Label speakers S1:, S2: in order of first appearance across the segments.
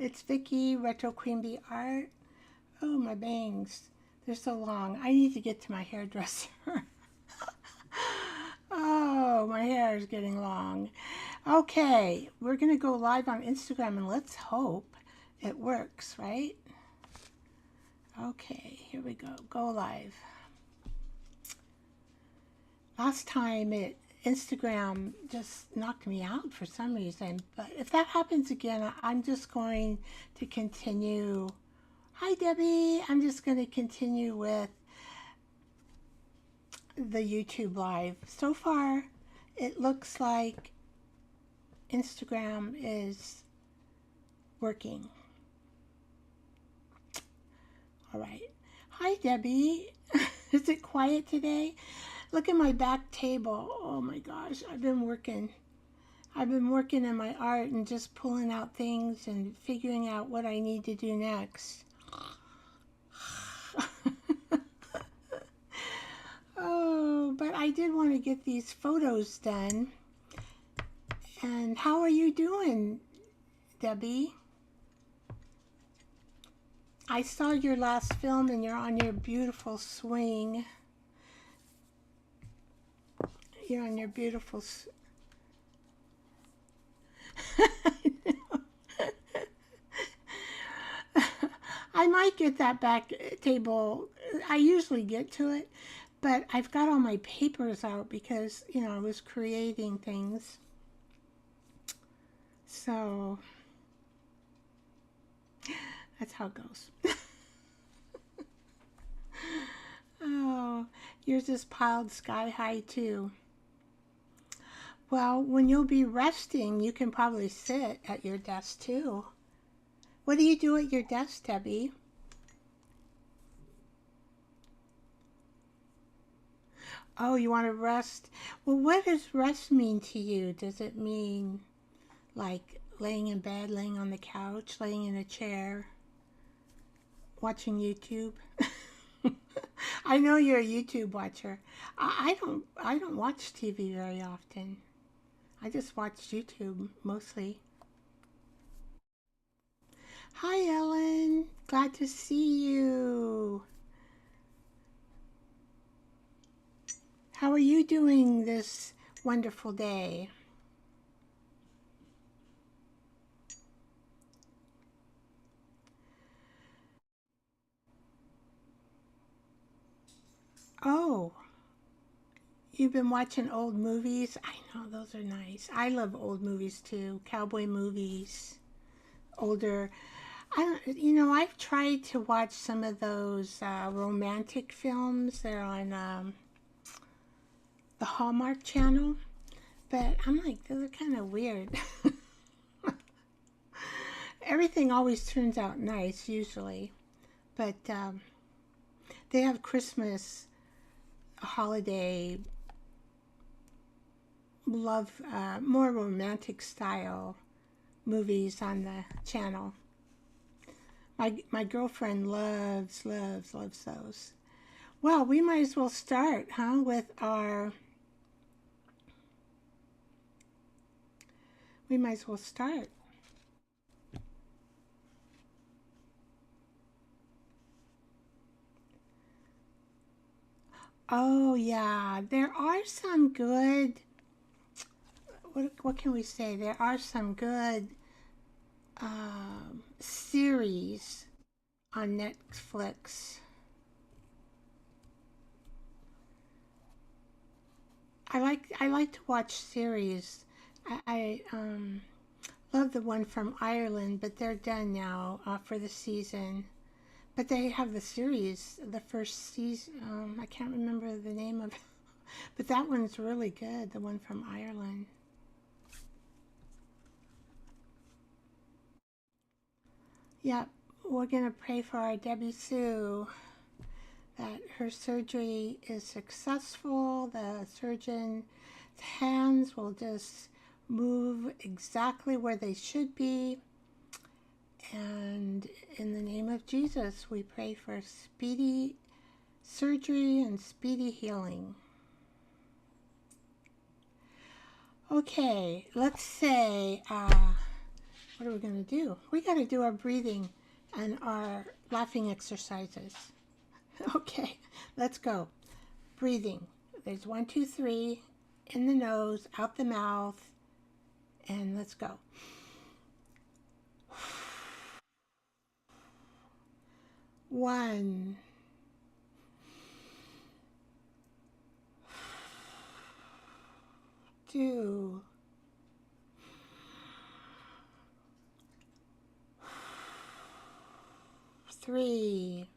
S1: It's Vicky, Retro Queen Bee Art. Oh, my bangs. They're so long. I need to get to my hairdresser. Oh, my hair is getting long. Okay, we're going to go live on Instagram and let's hope it works, right? Okay, here we go. Go live. Last time Instagram just knocked me out for some reason, but if that happens again, I'm just going to continue. Hi, Debbie. I'm just going to continue with the YouTube live. So far, it looks like Instagram is working. All right. Hi, Debbie. Is it quiet today? Look at my back table. Oh my gosh, I've been working in my art and just pulling out things and figuring out what I need to do next. Oh, but I did want to get these photos done. And how are you doing, Debbie? I saw your last film and you're on your beautiful swing. You're on your beautiful I might get that back table. I usually get to it, but I've got all my papers out because, you know, I was creating things. So that's how it goes. Oh, yours is piled sky high too. Well, when you'll be resting, you can probably sit at your desk too. What do you do at your desk, Debbie? Oh, you want to rest? Well, what does rest mean to you? Does it mean like laying in bed, laying on the couch, laying in a chair, watching YouTube? I know you're a YouTube watcher. I don't watch TV very often. I just watch YouTube mostly. Hi, Ellen. Glad to see you. How are you doing this wonderful day? Oh, you've been watching old movies? I know, those are nice. I love old movies too. Cowboy movies, older. I've tried to watch some of those romantic films. They're on the Hallmark Channel, but I'm like, those are kind of weird. Everything always turns out nice, usually, but they have Christmas, holiday, love, more romantic style movies on the channel. My girlfriend loves those. Well, we might as well start, huh, with our... We might as well start. Oh, yeah, there are some good... What can we say? There are some good series on Netflix. I like to watch series. I love the one from Ireland, but they're done now for the season. But they have the series, the first season. I can't remember the name of it, but that one's really good. The one from Ireland. Yep, we're gonna pray for our Debbie Sue that her surgery is successful. The surgeon's hands will just move exactly where they should be. And in the name of Jesus, we pray for speedy surgery and speedy healing. Okay, let's say What are we going to do? We got to do our breathing and our laughing exercises. Okay, let's go. Breathing. There's 1, 2, 3. In the nose, out the mouth, and let's go. 1, 2, 3.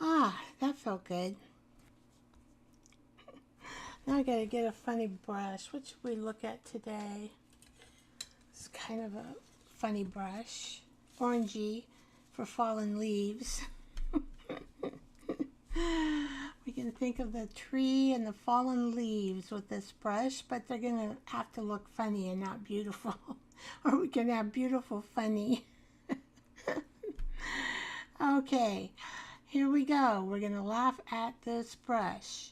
S1: Ah, that felt good. Now I gotta get a funny brush. What should we look at today? It's kind of a funny brush. Orangey for fallen leaves. We can think of the tree and the fallen leaves with this brush, but they're gonna have to look funny and not beautiful. Or we can have beautiful funny. Okay, here we go. We're gonna laugh at this brush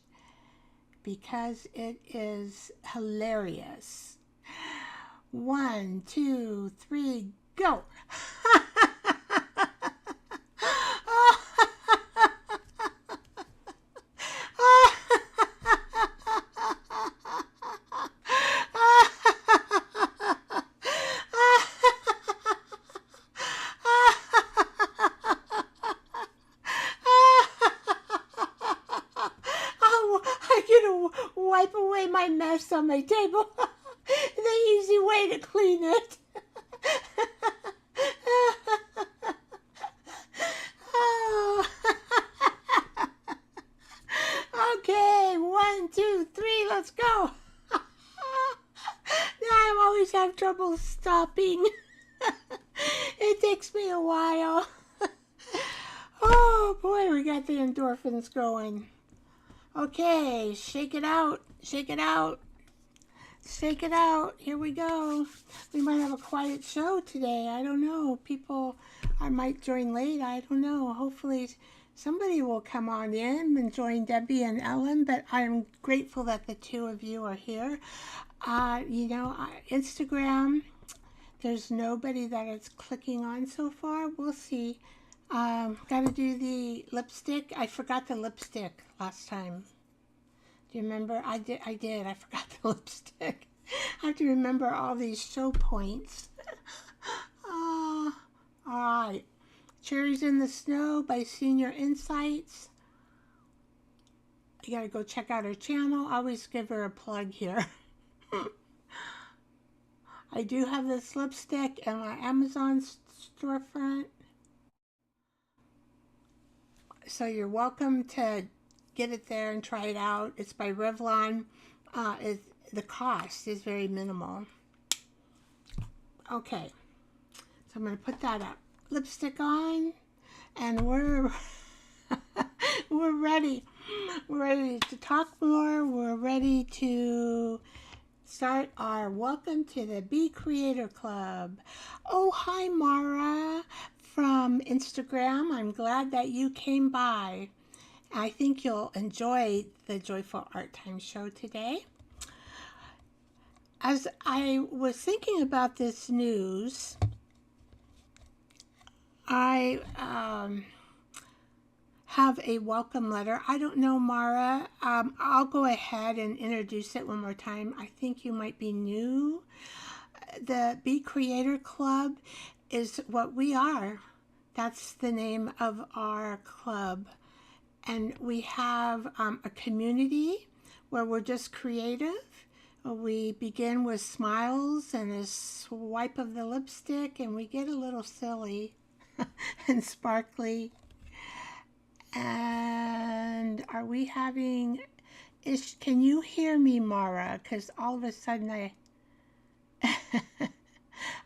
S1: because it is hilarious. 1, 2, 3, go. Wipe away my mess on my table. The easy way to clean it. Oh. Okay, 1, 2, 3, let's go. I always have trouble stopping. It takes me a while. Oh boy, we got the endorphins going. Okay, shake it out, shake it out, shake it out. Here we go. We might have a quiet show today. I don't know. People might join late. I don't know. Hopefully somebody will come on in and join Debbie and Ellen, but I'm grateful that the two of you are here. Instagram, there's nobody that it's clicking on so far. We'll see. Got to do the lipstick. I forgot the lipstick last time. Do you remember? I did. I forgot the lipstick. I have to remember all these show points. All right. Cherries in the Snow by Senior Insights. You got to go check out her channel. I always give her a plug here. I do have this lipstick in my Amazon storefront. So you're welcome to get it there and try it out. It's by Revlon. The cost is very minimal. Okay, so I'm going to put that up. Lipstick on, and we're ready. We're ready to talk more. We're ready to start our welcome to the Bee Creator Club. Oh, hi, Mara from Instagram. I'm glad that you came by. I think you'll enjoy the Joyful Art Time show today. As I was thinking about this news, I have a welcome letter. I don't know, Mara. I'll go ahead and introduce it one more time. I think you might be new. The Bee Creator Club is what we are. That's the name of our club. And we have a community where we're just creative. We begin with smiles and a swipe of the lipstick, and we get a little silly and sparkly. And are we having... Can you hear me, Mara? Because all of a sudden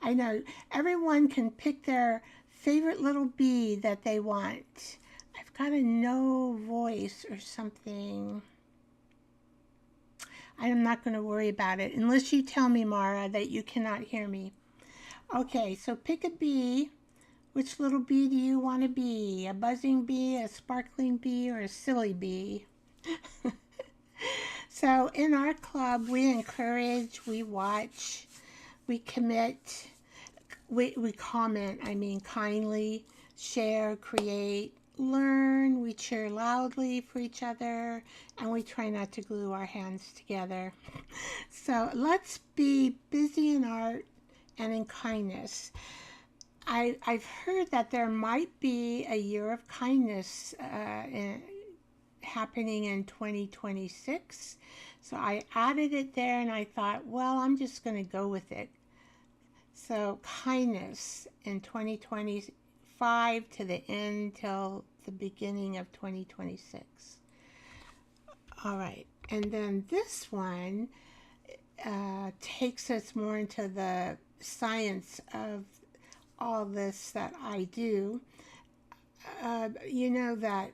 S1: I know everyone can pick their favorite little bee that they want. I've got a no voice or something. I'm not going to worry about it unless you tell me, Mara, that you cannot hear me. Okay, so pick a bee. Which little bee do you want to be? A buzzing bee, a sparkling bee, or a silly bee? So in our club, we encourage, we watch, we commit, we comment, I mean, kindly, share, create, learn, we cheer loudly for each other, and we try not to glue our hands together. So let's be busy in art and in kindness. I've heard that there might be a year of kindness happening in 2026. So I added it there and I thought, well, I'm just going to go with it. So kindness in 2025 to the end till the beginning of 2026. All right. And then this one takes us more into the science of all this that I do. You know that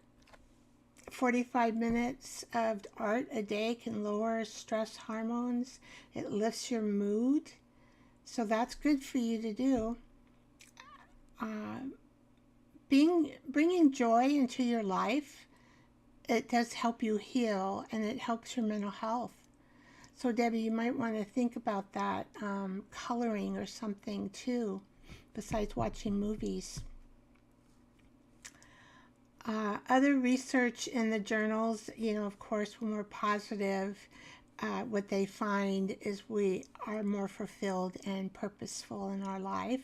S1: 45 minutes of art a day can lower stress hormones. It lifts your mood. So that's good for you to do. Bringing joy into your life, it does help you heal and it helps your mental health. So Debbie, you might want to think about that, coloring or something too, besides watching movies. Other research in the journals, you know, of course, when we're positive, what they find is we are more fulfilled and purposeful in our life.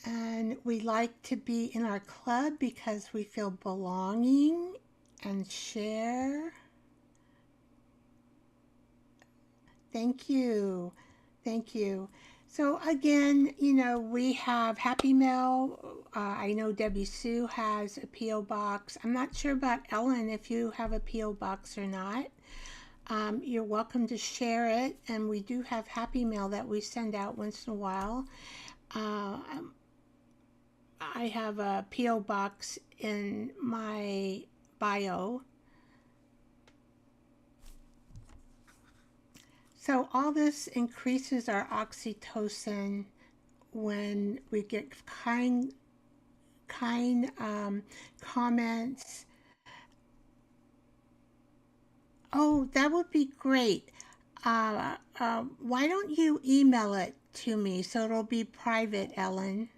S1: And we like to be in our club because we feel belonging and share. Thank you. Thank you. So again, you know, we have Happy Mail. I know Debbie Sue has a P.O. box. I'm not sure about Ellen if you have a P.O. box or not. You're welcome to share it. And we do have Happy Mail that we send out once in a while. I have a P.O. box in my bio. So all this increases our oxytocin when we get kind comments. Oh, that would be great. Why don't you email it to me so it'll be private, Ellen?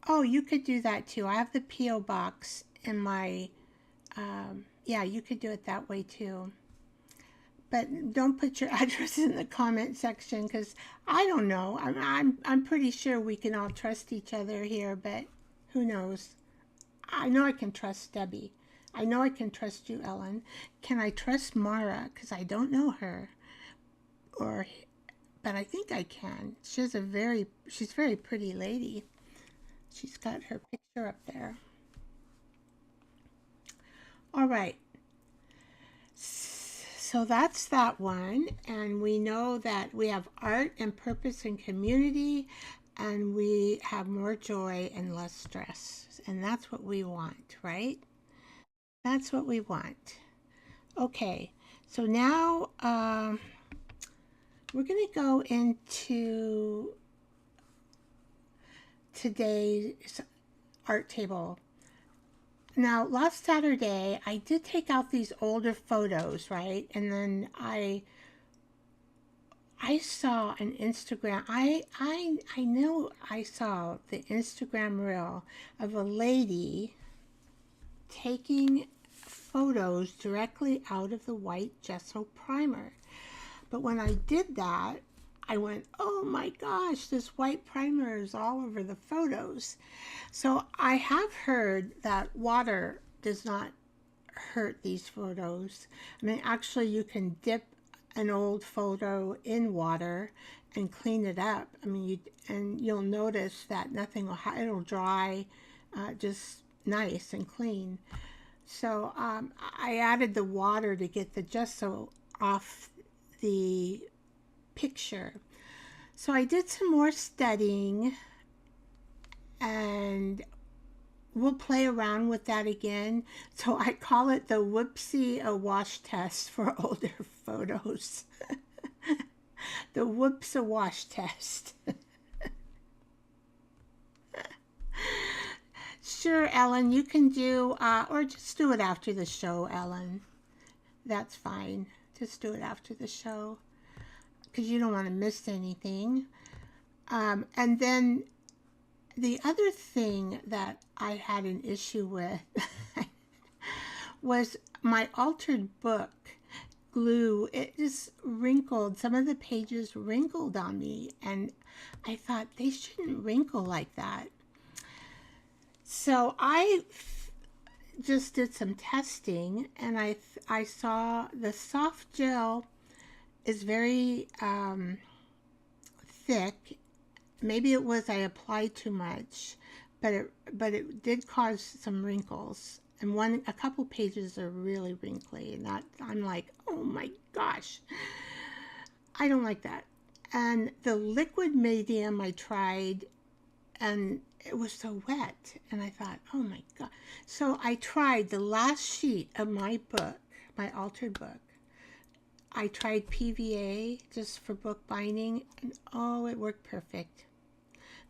S1: Oh, you could do that too. I have the P.O. box in my, yeah, you could do it that way too. But don't put your address in the comment section because I don't know. I'm pretty sure we can all trust each other here, but who knows? I know I can trust Debbie. I know I can trust you, Ellen. Can I trust Mara? Because I don't know her. But I think I can. She's very pretty lady. She's got her picture up there. All right. So that's that one. And we know that we have art and purpose and community, and we have more joy and less stress. And that's what we want, right? That's what we want. Okay. So now we're going to go into today's art table. Now, last Saturday, I did take out these older photos, right? And then I saw an Instagram. I know I saw the Instagram reel of a lady taking photos directly out of the white gesso primer. But when I did that, I went, oh my gosh, this white primer is all over the photos. So I have heard that water does not hurt these photos. I mean, actually you can dip an old photo in water and clean it up. I mean, you'll notice that nothing will, it'll dry just nice and clean. So I added the water to get the gesso off the picture. So I did some more studying and we'll play around with that again. So I call it the whoopsie a wash test for older photos. The whoops a wash test. Sure, Ellen, you can do, or just do it after the show, Ellen. That's fine. Just do it after the show because you don't want to miss anything. And then the other thing that I had an issue with was my altered book glue. It just wrinkled. Some of the pages wrinkled on me, and I thought they shouldn't wrinkle like that. So I just did some testing, and I saw the soft gel is very thick. Maybe it was I applied too much, but it did cause some wrinkles. And a couple pages are really wrinkly, and that I'm like, oh my gosh, I don't like that. And the liquid medium I tried, and it was so wet, and I thought, oh my god. So I tried the last sheet of my book, my altered book. I tried PVA just for book binding, and oh, it worked perfect.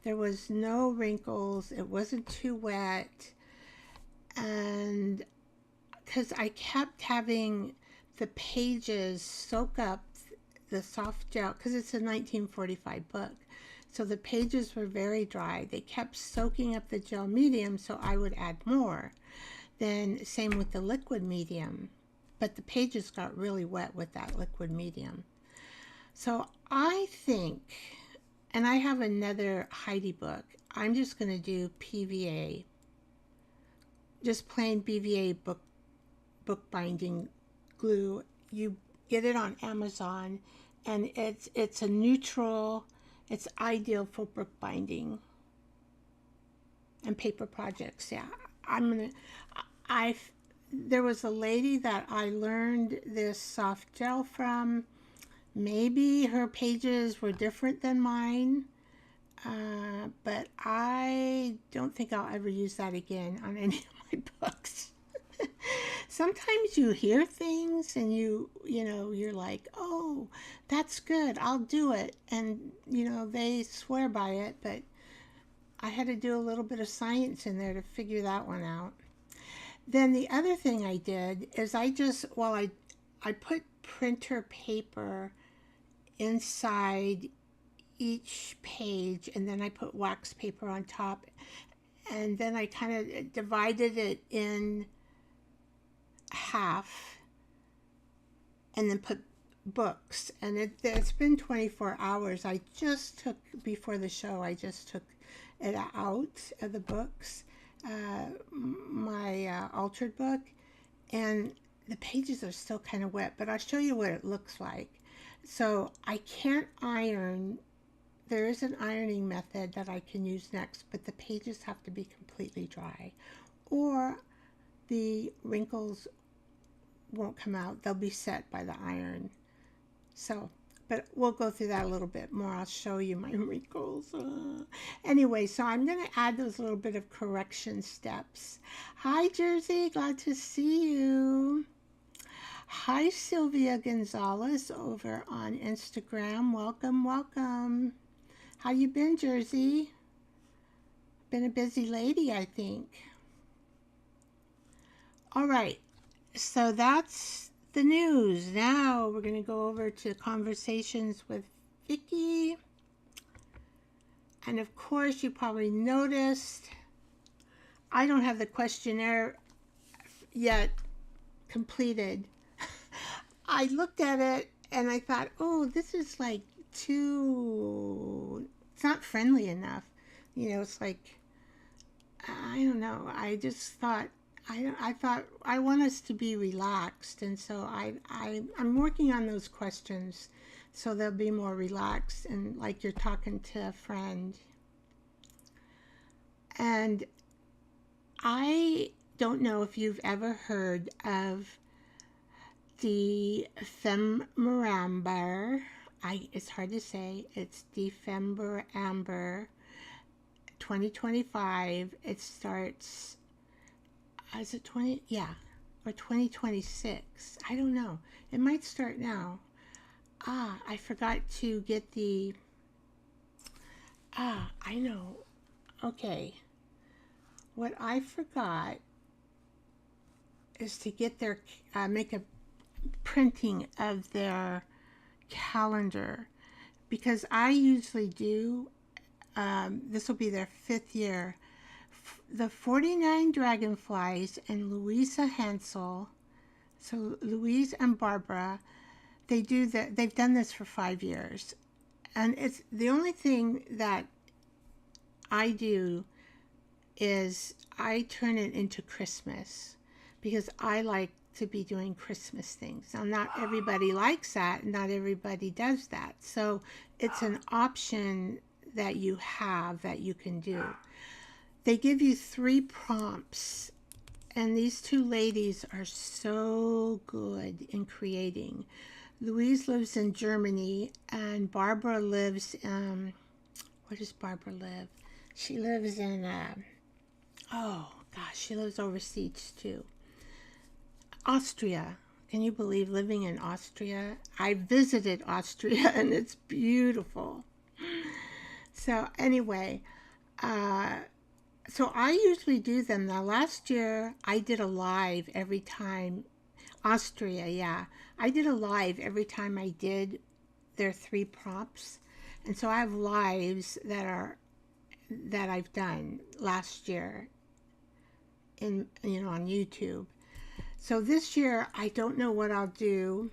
S1: There was no wrinkles. It wasn't too wet. And because I kept having the pages soak up the soft gel, because it's a 1945 book. So the pages were very dry. They kept soaking up the gel medium, so I would add more. Then same with the liquid medium. But the pages got really wet with that liquid medium. So I think, and I have another Heidi book, I'm just going to do PVA. Just plain PVA book binding glue. You get it on Amazon, and it's a neutral. It's ideal for book binding and paper projects. Yeah, there was a lady that I learned this soft gel from. Maybe her pages were different than mine, but I don't think I'll ever use that again on any of my books. Sometimes you hear things and you're like, oh, that's good, I'll do it. And, they swear by it, but I had to do a little bit of science in there to figure that one out. Then the other thing I did is I put printer paper inside each page, and then I put wax paper on top, and then I kind of divided it in half and then put books. And it's been 24 hours. Before the show, I just took it out of the books, my altered book, and the pages are still kind of wet, but I'll show you what it looks like. So I can't iron. There is an ironing method that I can use next, but the pages have to be completely dry, or the wrinkles won't come out. They'll be set by the iron. So, but we'll go through that a little bit more. I'll show you my wrinkles. Anyway, so I'm going to add those little bit of correction steps. Hi, Jersey. Glad to see you. Hi, Sylvia Gonzalez over on Instagram. Welcome, welcome. How you been, Jersey? Been a busy lady, I think. All right, so that's the news. Now we're going to go over to conversations with Vicky. And of course, you probably noticed I don't have the questionnaire yet completed. I looked at it and I thought, oh, this is like it's not friendly enough. It's like, I don't know. I just thought, I thought I want us to be relaxed. And so I'm working on those questions so they'll be more relaxed and like you're talking to a friend. And I don't know if you've ever heard of Dephemerember. It's hard to say. It's Dephemerember 2025. It starts, is it 20? Yeah, or 2026. I don't know. It might start now. I forgot to get I know. Okay. what I forgot is to get their, make a printing of their calendar, because I usually do, this will be their 5th year, the 49 Dragonflies and Louisa Hansel, so Louise and Barbara, they've done this for 5 years. And it's the only thing that I do is I turn it into Christmas, because I like to be doing Christmas things. Now, not everybody likes that, not everybody does that. So it's an option that you have that you can do. They give you 3 prompts, and these 2 ladies are so good in creating. Louise lives in Germany, and Barbara lives in, where does Barbara live? She lives in, oh gosh, she lives overseas too. Austria. Can you believe living in Austria? I visited Austria and it's beautiful. So anyway, so I usually do them. Now last year I did a live every time, Austria, yeah. I did a live every time I did their 3 prompts. And so I have lives that I've done last year in, on YouTube. So this year, I don't know what I'll do.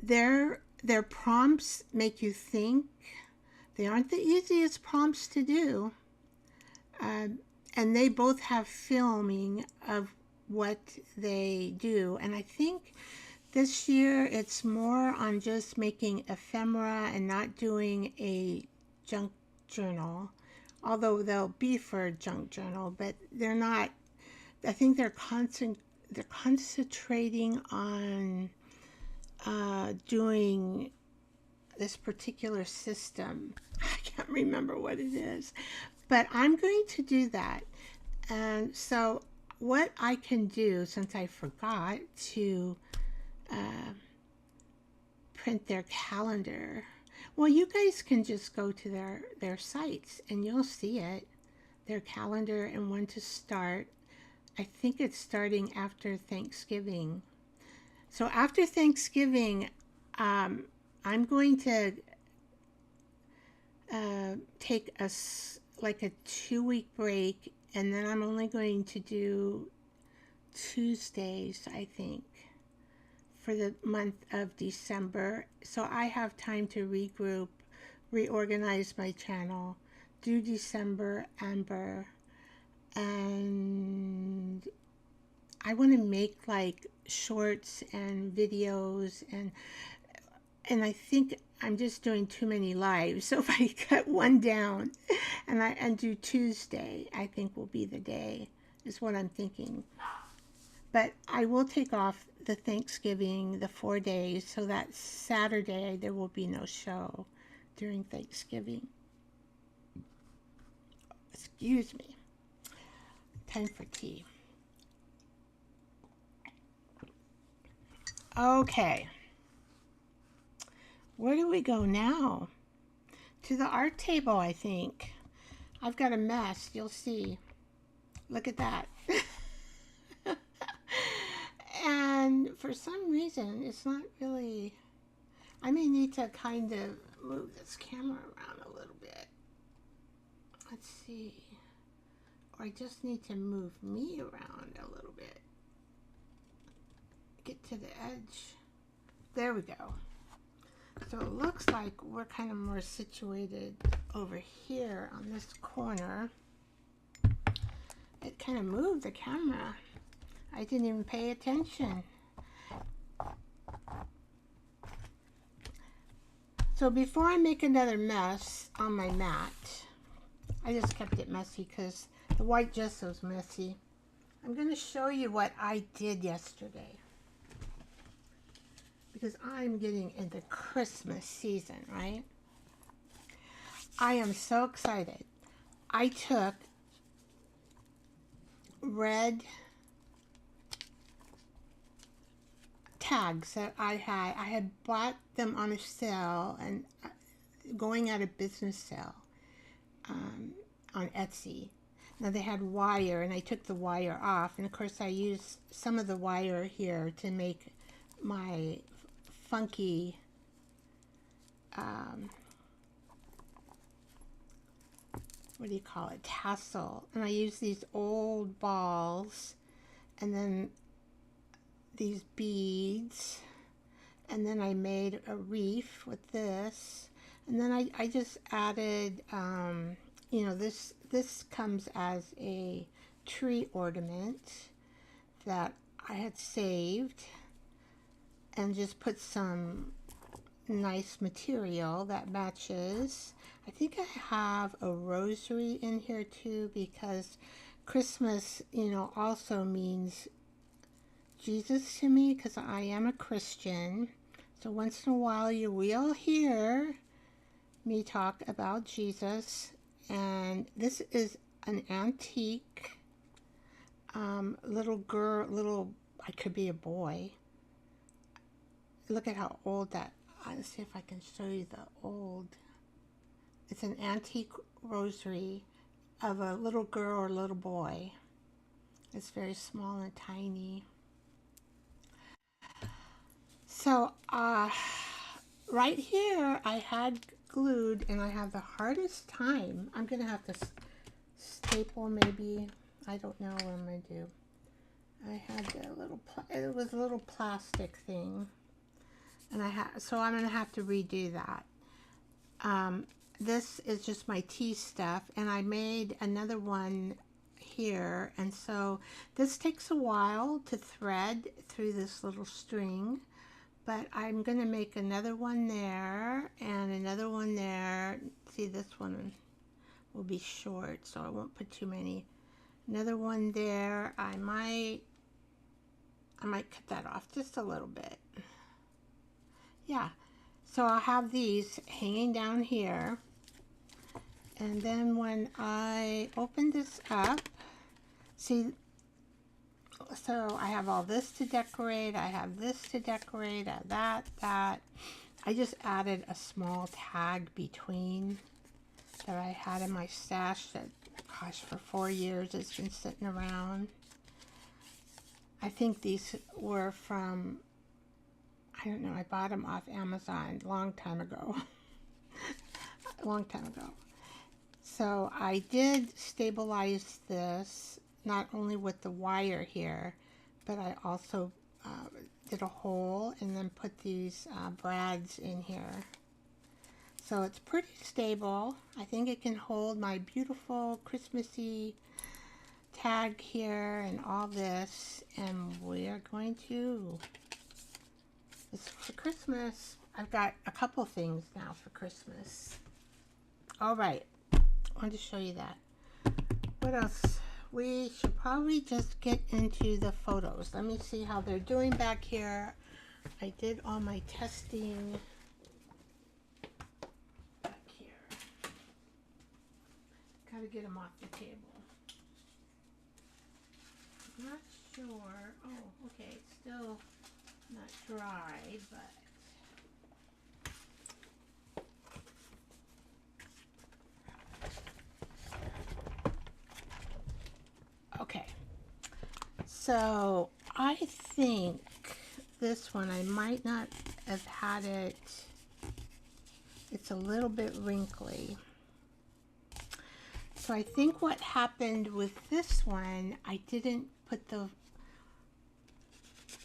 S1: Their prompts make you think. They aren't the easiest prompts to do. And they both have filming of what they do. And I think this year it's more on just making ephemera and not doing a junk journal. Although they'll be for a junk journal, but they're not. I think they're concentrating on doing this particular system. I can't remember what it is, but I'm going to do that. And so what I can do, since I forgot to print their calendar, well, you guys can just go to their sites and you'll see it, their calendar and when to start. I think it's starting after Thanksgiving. So after Thanksgiving, I'm going to take a 2-week break, and then I'm only going to do Tuesdays, I think, for the month of December. So I have time to regroup, reorganize my channel, do Dephemerember, and I want to make like shorts and videos, and I think I'm just doing too many lives. So if I cut one down and do Tuesday, I think will be the day, is what I'm thinking. But I will take off the Thanksgiving, the 4 days, so that Saturday there will be no show during Thanksgiving. Excuse me. Time for tea. Okay. Where do we go now? To the art table, I think. I've got a mess. You'll see. Look at that. And for some reason, it's not really... I may need to kind of move this camera around a little bit. Let's see. Or I just need to move me around a little bit. Get to the edge. There we go. So it looks like we're kind of more situated over here on this corner. It kind of moved the camera. I didn't even pay attention. So before I make another mess on my mat, I just kept it messy because the white gesso's messy. I'm going to show you what I did yesterday, because I'm getting into Christmas season, right? I am so excited. I took red tags that I had bought them on a sale and going out of business sale. on Etsy. Now they had wire, and I took the wire off, and of course I used some of the wire here to make my funky what do you call it, tassel. And I used these old balls, and then these beads, and then I made a wreath with this, and then I just added you know, this comes as a tree ornament that I had saved, and just put some nice material that matches. I think I have a rosary in here too, because Christmas, you know, also means Jesus to me, because I am a Christian. So once in a while you will hear me talk about Jesus. And this is an antique little girl, I could be a boy. Look at how old that, let's see if I can show you the old. It's an antique rosary of a little girl or little boy. It's very small and tiny. So right here I had glued, and I have the hardest time. I'm gonna have to staple, maybe. I don't know what I'm gonna do. I had a little, it was a little plastic thing, and so I'm gonna have to redo that. This is just my tea stuff, and I made another one here, and so this takes a while to thread through this little string, but I'm gonna make another one there and another one there. See, this one will be short, so I won't put too many. Another one there. I might cut that off just a little bit. Yeah, so I'll have these hanging down here, and then when I open this up, see, so I have all this to decorate, I have this to decorate, I have that. I just added a small tag between that I had in my stash that, gosh, for 4 years it's been sitting around. I think these were from, I don't know, I bought them off Amazon a long time ago. A long time ago. So I did stabilize this, not only with the wire here, but I also did a hole and then put these brads in here. So it's pretty stable. I think it can hold my beautiful Christmassy tag here and all this, and we are going to, this is for Christmas. I've got a couple things now for Christmas. All right, I wanted to show you that. What else? We should probably just get into the photos. Let me see how they're doing back here. I did all my testing back here. Gotta get them off the table. I'm not sure. Oh, okay, it's still not dry, but okay. So I think this one, I might not have had it. It's a little bit wrinkly. So I think what happened with this one, I didn't put the,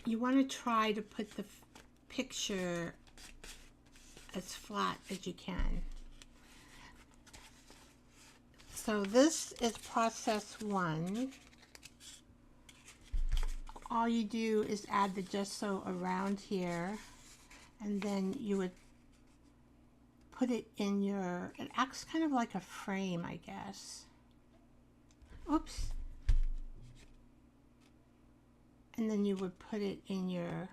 S1: you want to try to put the picture as flat as you can. So this is process 1. All you do is add the gesso around here, and then you would put it in your, it acts kind of like a frame, I guess. Oops. And then you would put it in your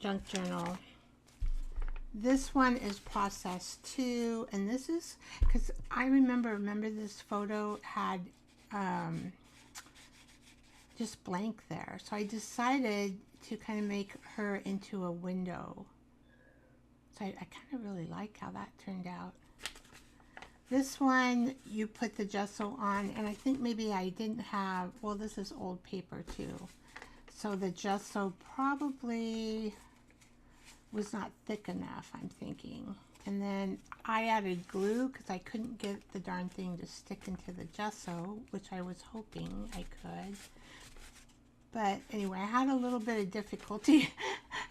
S1: junk journal. This one is process 2, and this is, because I remember this photo had just blank there. So I decided to kind of make her into a window. So I kind of really like how that turned out. This one, you put the gesso on, and I think maybe I didn't have, well, this is old paper too. So the gesso probably was not thick enough, I'm thinking. And then I added glue because I couldn't get the darn thing to stick into the gesso, which I was hoping I could. But anyway, I had a little bit of difficulty.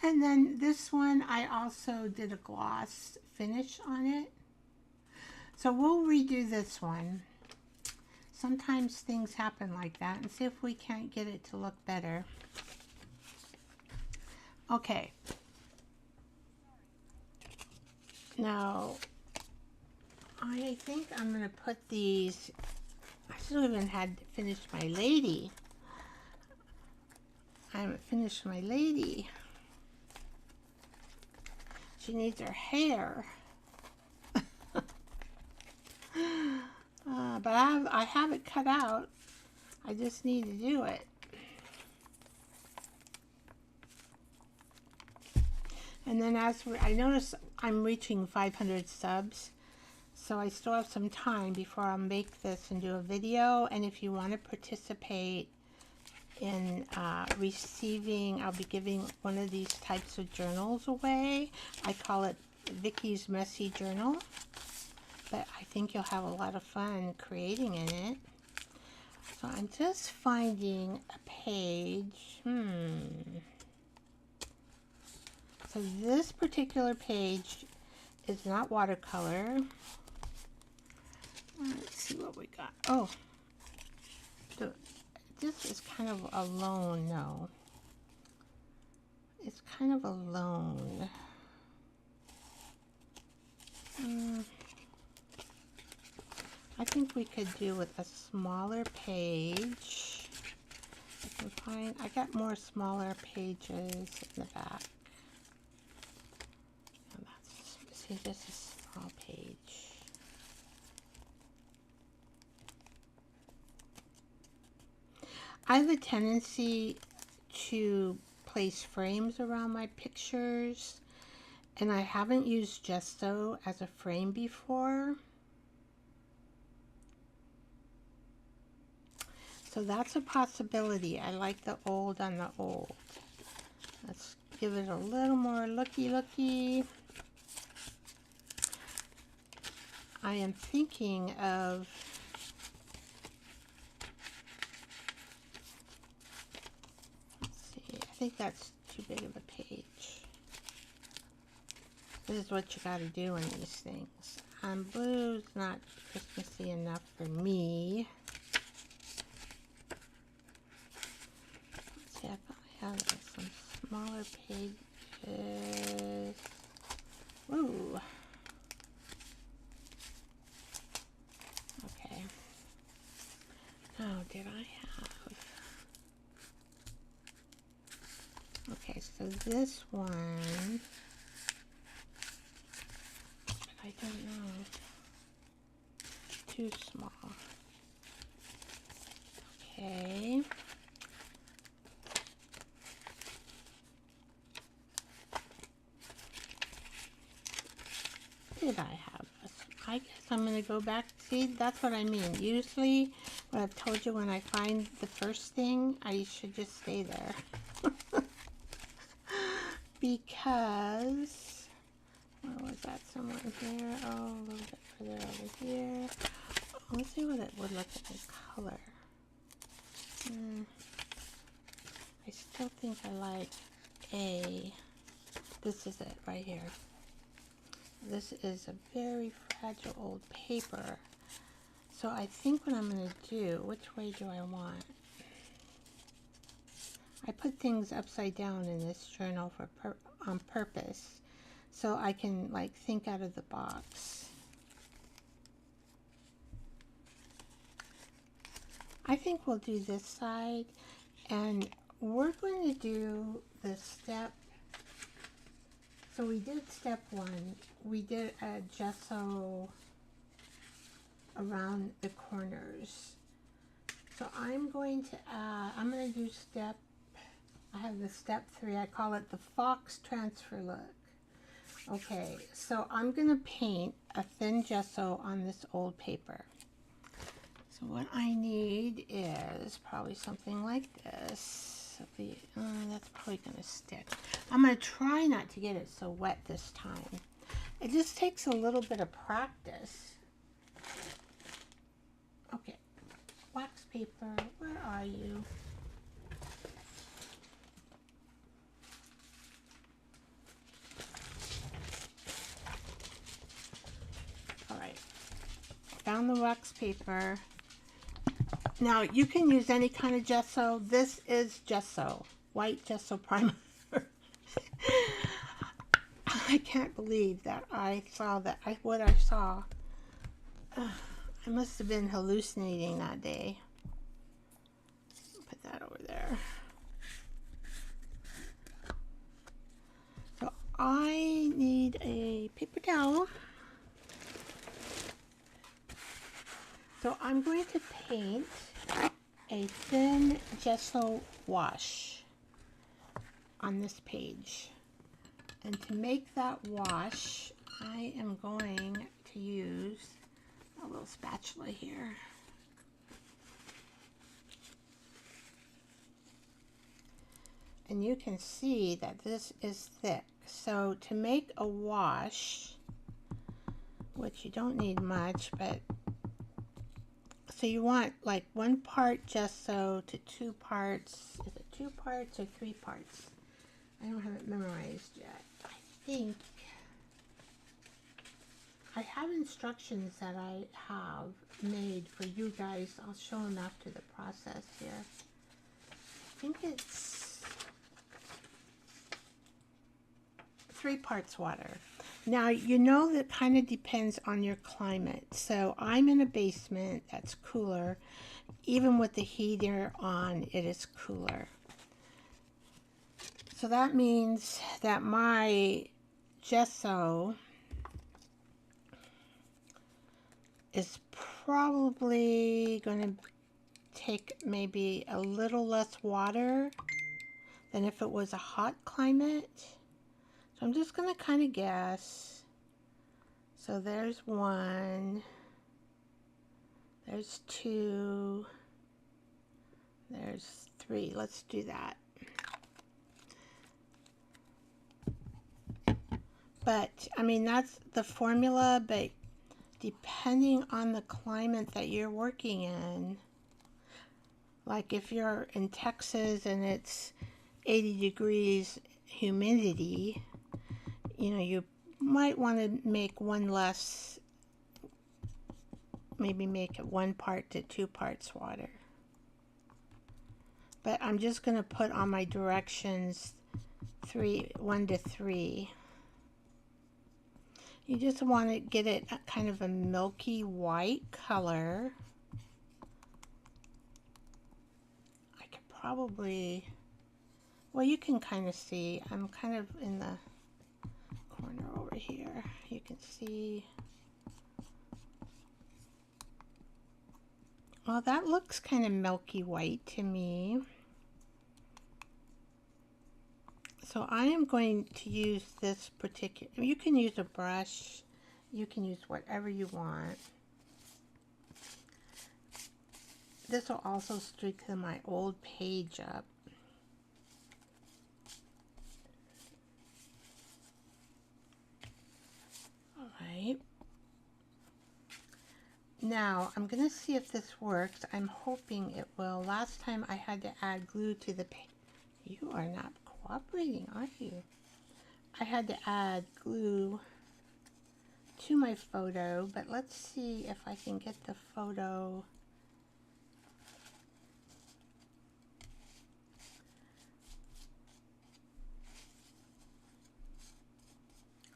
S1: And then this one, I also did a gloss finish on it. So we'll redo this one. Sometimes things happen like that, and see if we can't get it to look better. Okay. Now, I think I'm going to put these, I still haven't had finished my lady. I haven't finished my lady. She needs her hair. But I have it cut out. I just need to do it. And then I notice I'm reaching 500 subs, so I still have some time before I'll make this and do a video. And if you want to participate in receiving, I'll be giving one of these types of journals away. I call it Vicky's Messy Journal, but I think you'll have a lot of fun creating in it. So I'm just finding a page. So this particular page is not watercolor. Let's see what we got. Oh, this is kind of alone. No, it's kind of alone. I think we could do with a smaller page. I got more smaller pages in the back. See, this is a small page. I have a tendency to place frames around my pictures, and I haven't used gesso as a frame before. So that's a possibility. I like the old on the old. Let's give it a little more looky. I am thinking of I think that's too big of a page. This is what you got to do in these things. Blue's not Christmassy enough for me. Let's see, I thought I had some smaller pages. Ooh. Okay. Oh, did I have? Okay, so this one, I don't know, too small. Okay. Did I have this? I guess I'm going to go back. See, that's what I mean. Usually, what I've told you, when I find the first thing, I should just stay there. Because, where was that? Somewhere here. Oh, a little bit further over here. Oh, let's see what it would look like in color. I still think I like this is it right here. This is a very fragile old paper. So I think what I'm going to do, which way do I want? I put things upside down in this journal on purpose, so I can like think out of the box. I think we'll do this side, and we're going to do the step. So we did step 1. We did a gesso around the corners. So I'm going to add, I'm going to do step, I have the step 3, I call it the fox transfer look. Okay, so I'm going to paint a thin gesso on this old paper. So what I need is probably something like this. That's probably going to stick. I'm going to try not to get it so wet this time. It just takes a little bit of practice. Okay, wax paper, where are you? All right, found the wax paper. Now you can use any kind of gesso. This is gesso, white gesso primer. I can't believe that I saw that. What I saw. I must have been hallucinating that day. Put that over there. So I need a paper towel. So I'm going to paint a thin gesso wash on this page. And to make that wash, I am going to use a little spatula here. And you can see that this is thick. So to make a wash, which you don't need much, but so you want like 1 part gesso to 2 parts. Is it 2 parts or 3 parts? I don't have it memorized yet. I think I have instructions that I have made for you guys. I'll show them after the process here. I think it's 3 parts water. Now, you know that kind of depends on your climate. So I'm in a basement that's cooler. Even with the heater on, it is cooler. So that means that my gesso is probably going to take maybe a little less water than if it was a hot climate. So I'm just going to kind of guess. So there's 1, there's 2, there's 3. Let's do that. But, I mean, that's the formula, but depending on the climate that you're working in, like if you're in Texas and it's 80 degrees humidity, you know, you might want to make 1 less, maybe make it 1 part to 2 parts water. But I'm just going to put on my directions 1 to 3. You just want to get it kind of a milky white color. I could probably, well, you can kind of see, I'm kind of in the corner over here. You can see, well, that looks kind of milky white to me. So I am going to use this particular, you can use a brush, you can use whatever you want. This will also strengthen my old page up. All right. Now I'm going to see if this works. I'm hoping it will. Last time I had to add glue to the page. You are not cooperating, are you? I had to add glue to my photo, but let's see if I can get the photo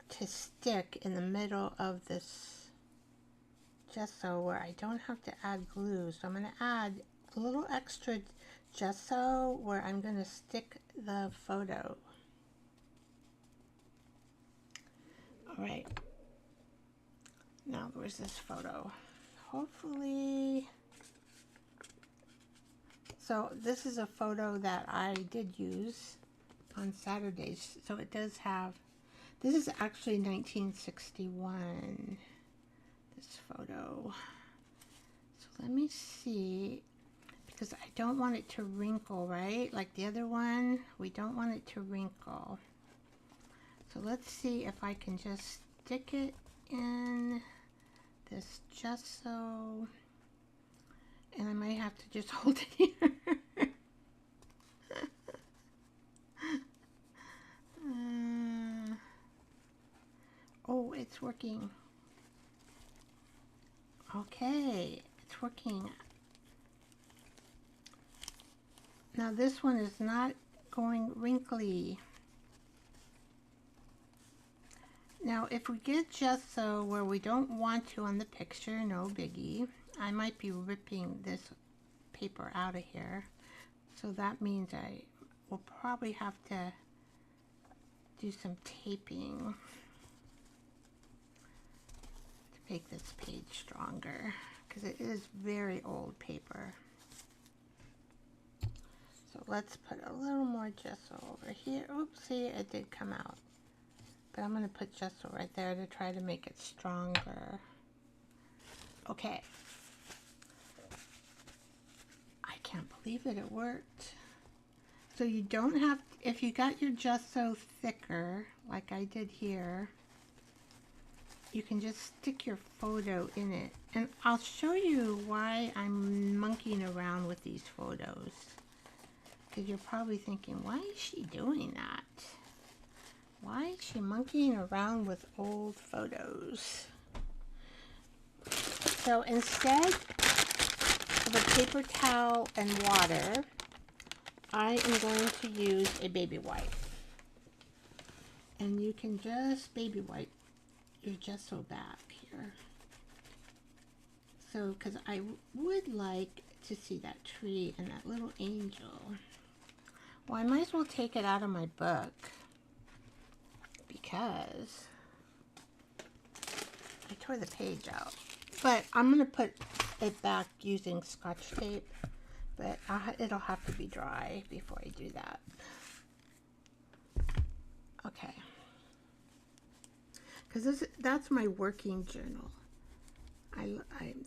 S1: to stick in the middle of this gesso where I don't have to add glue. So I'm going to add a little extra gesso where I'm going to stick the photo. All right. Now, where's this photo? Hopefully. So this is a photo that I did use on Saturdays. So it does have This is actually 1961, this photo. So let me see, because I don't want it to wrinkle, right? Like the other one, we don't want it to wrinkle. So let's see if I can just stick it in this gesso, and I might have to just hold it here. Oh, it's working. Okay, it's working. Now this one is not going wrinkly. Now if we get gesso where we don't want to on the picture, no biggie. I might be ripping this paper out of here. So that means I will probably have to do some taping to make this page stronger, because it is very old paper. So let's put a little more gesso over here. Oops, see, it did come out. But I'm going to put gesso right there to try to make it stronger. Okay. I can't believe it worked. So you don't have, if you got your gesso thicker, like I did here, you can just stick your photo in it. And I'll show you why I'm monkeying around with these photos. Because you're probably thinking, why is she doing that? Why is she monkeying around with old photos? So instead of a paper towel and water, I am going to use a baby wipe. And you can just baby wipe your gesso back here. So, because I would like to see that tree and that little angel. Well, I might as well take it out of my book, because I tore the page out. But I'm going to put it back using Scotch tape, but it'll have to be dry before I do that. Okay. Because that's my working journal.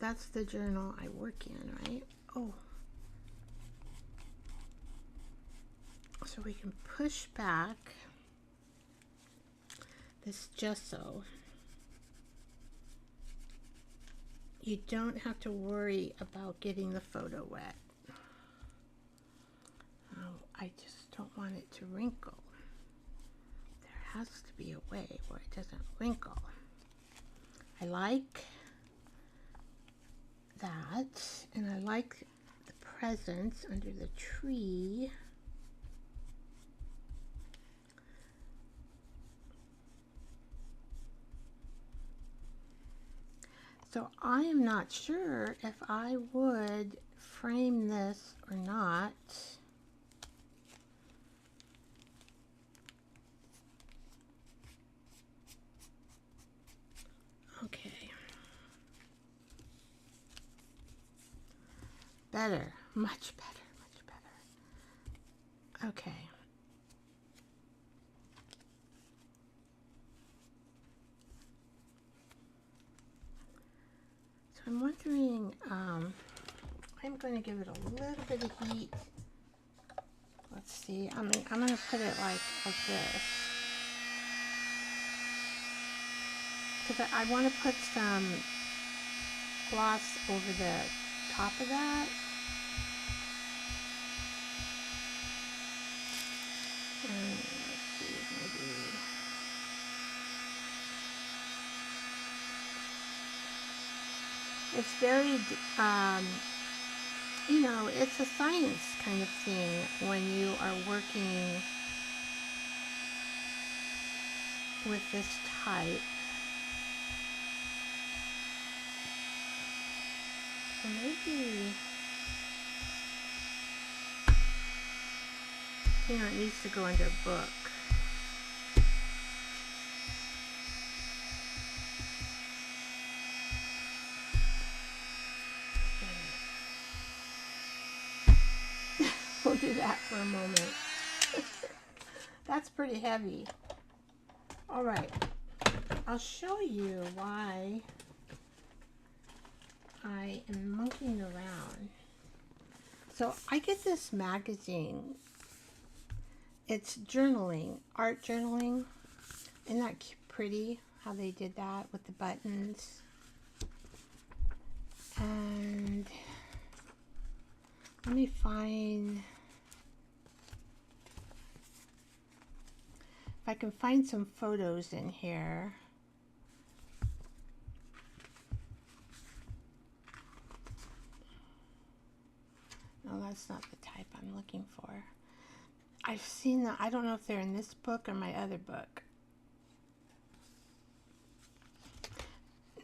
S1: That's the journal I work in, right? Oh. So we can push back this gesso. You don't have to worry about getting the photo wet. Oh, I just don't want it to wrinkle. There has to be a way where it doesn't wrinkle. I like that, and I like the presents under the tree. So I am not sure if I would frame this or not. Okay. Better, much better, much better. Okay. So I'm wondering, I'm going to give it a little bit of heat. Let's see, I'm going to put it like this. Because I want to put some gloss over the top of that. And let's see, maybe. It's very, you know, it's a science kind of thing when you are working with this type. So maybe, you know, it needs to go into a book. We'll do that for a moment. That's pretty heavy. All right, I'll show you why I am monkeying around. So I get this magazine. It's journaling, art journaling. Isn't that pretty how they did that with the buttons? And let me find, if I can find some photos in here. No, that's not the type I'm looking for. I've seen that. I don't know if they're in this book or my other book.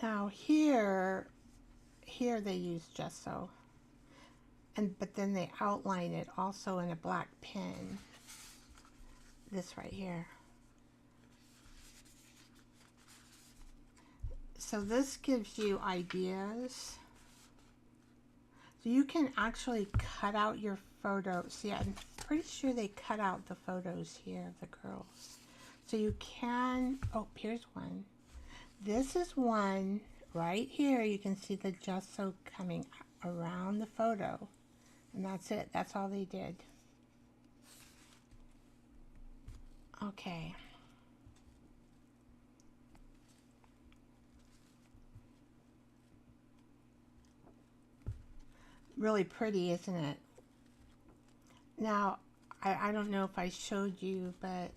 S1: Now here they use gesso, but then they outline it also in a black pen. This right here. So this gives you ideas. So you can actually cut out your photo. See, I'm pretty sure they cut out the photos here of the girls. So you can, oh, here's one. This is one right here. You can see the gesso coming around the photo. And that's it. That's all they did. Okay. Really pretty, isn't it? Now, I don't know if I showed you, but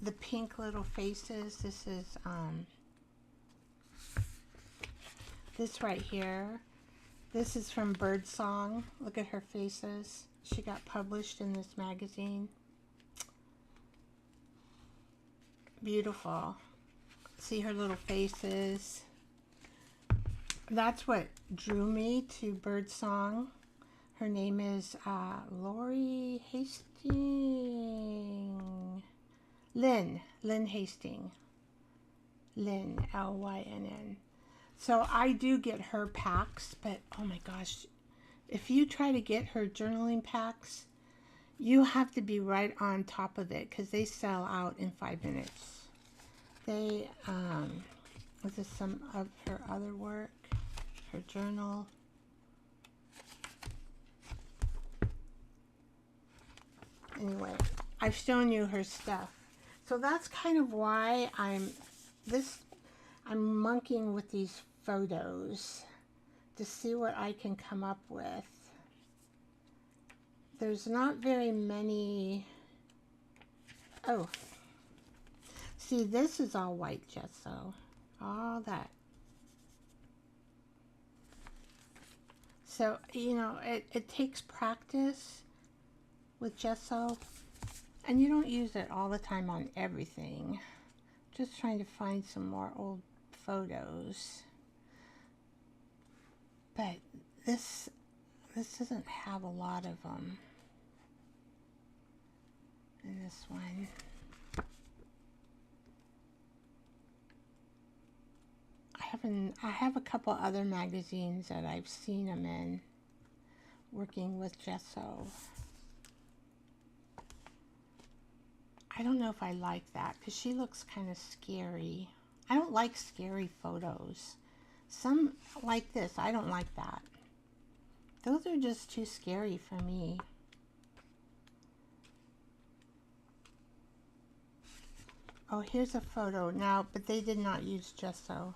S1: the pink little faces, this is, this right here. This is from Birdsong. Look at her faces. She got published in this magazine. Beautiful. See her little faces. That's what drew me to Birdsong. Her name is Lori Hastings. Lynn Hastings. Lynn, Lynn. So I do get her packs, but oh my gosh, if you try to get her journaling packs, you have to be right on top of it because they sell out in 5 minutes. They, this is some of her other work, her journal. Anyway, I've shown you her stuff. So that's kind of why I'm monkeying with these photos to see what I can come up with. There's not very many. Oh, see, this is all white gesso, all that. So, you know, it takes practice with gesso, and you don't use it all the time on everything. Just trying to find some more old photos. But this doesn't have a lot of them in this one. I have a couple other magazines that I've seen them in working with gesso. I don't know if I like that because she looks kind of scary. I don't like scary photos. Some like this, I don't like that. Those are just too scary for me. Oh, here's a photo now, but they did not use gesso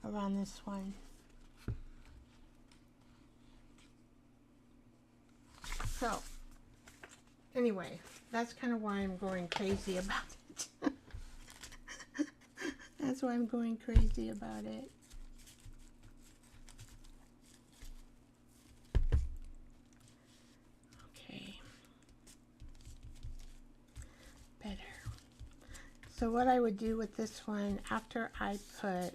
S1: around this one. So, anyway, that's kind of why I'm going crazy about it. That's why I'm going crazy about it. Okay. Better. So what I would do with this one, after I put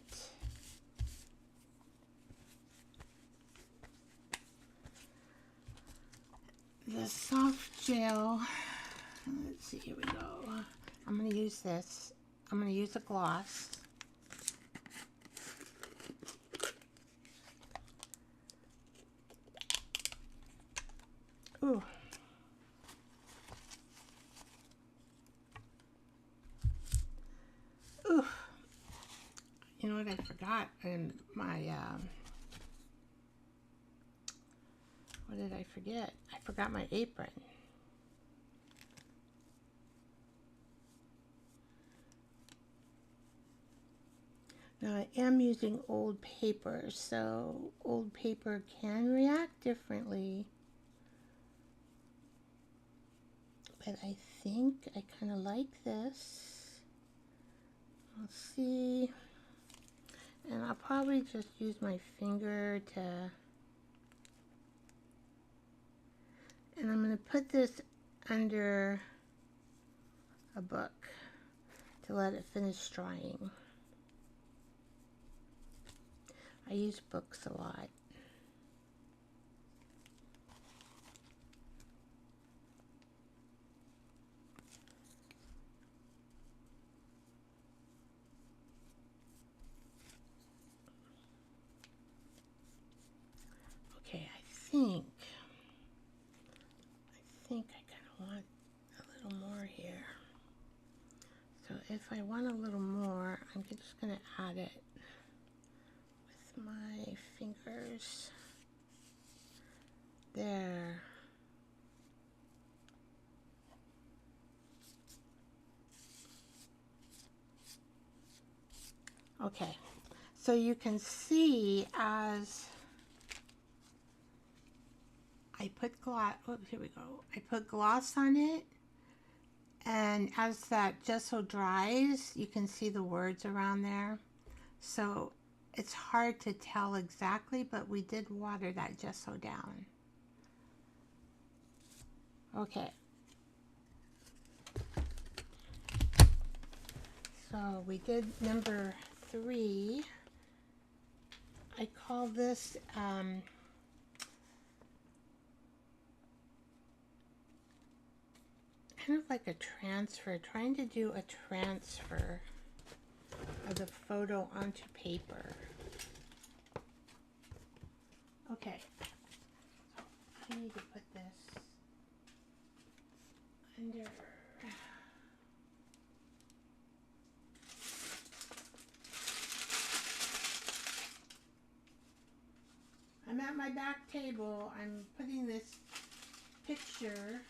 S1: the soft gel, let's see, here we go. I'm going to use this. I'm going to use a gloss. Ooh. forgot in my, what did I forget? I forgot my apron. Now I am using old paper, so old paper can react differently. But I think I kind of like this. Let's see. And I'll probably just use my finger to, and I'm going to put this under a book to let it finish drying. I use books a lot. Okay, I think I kind of want a little more here. So if I want a little more, I'm just going to add it with my fingers. There. Okay, so you can see as I put gloss, oh, here we go. I put gloss on it, and as that gesso dries, you can see the words around there. So it's hard to tell exactly, but we did water that gesso down. Okay. So we did number 3. I call this kind of like a transfer, trying to do a transfer of the photo onto paper. Okay, so I need to put this under. I'm at my back table. I'm putting this picture.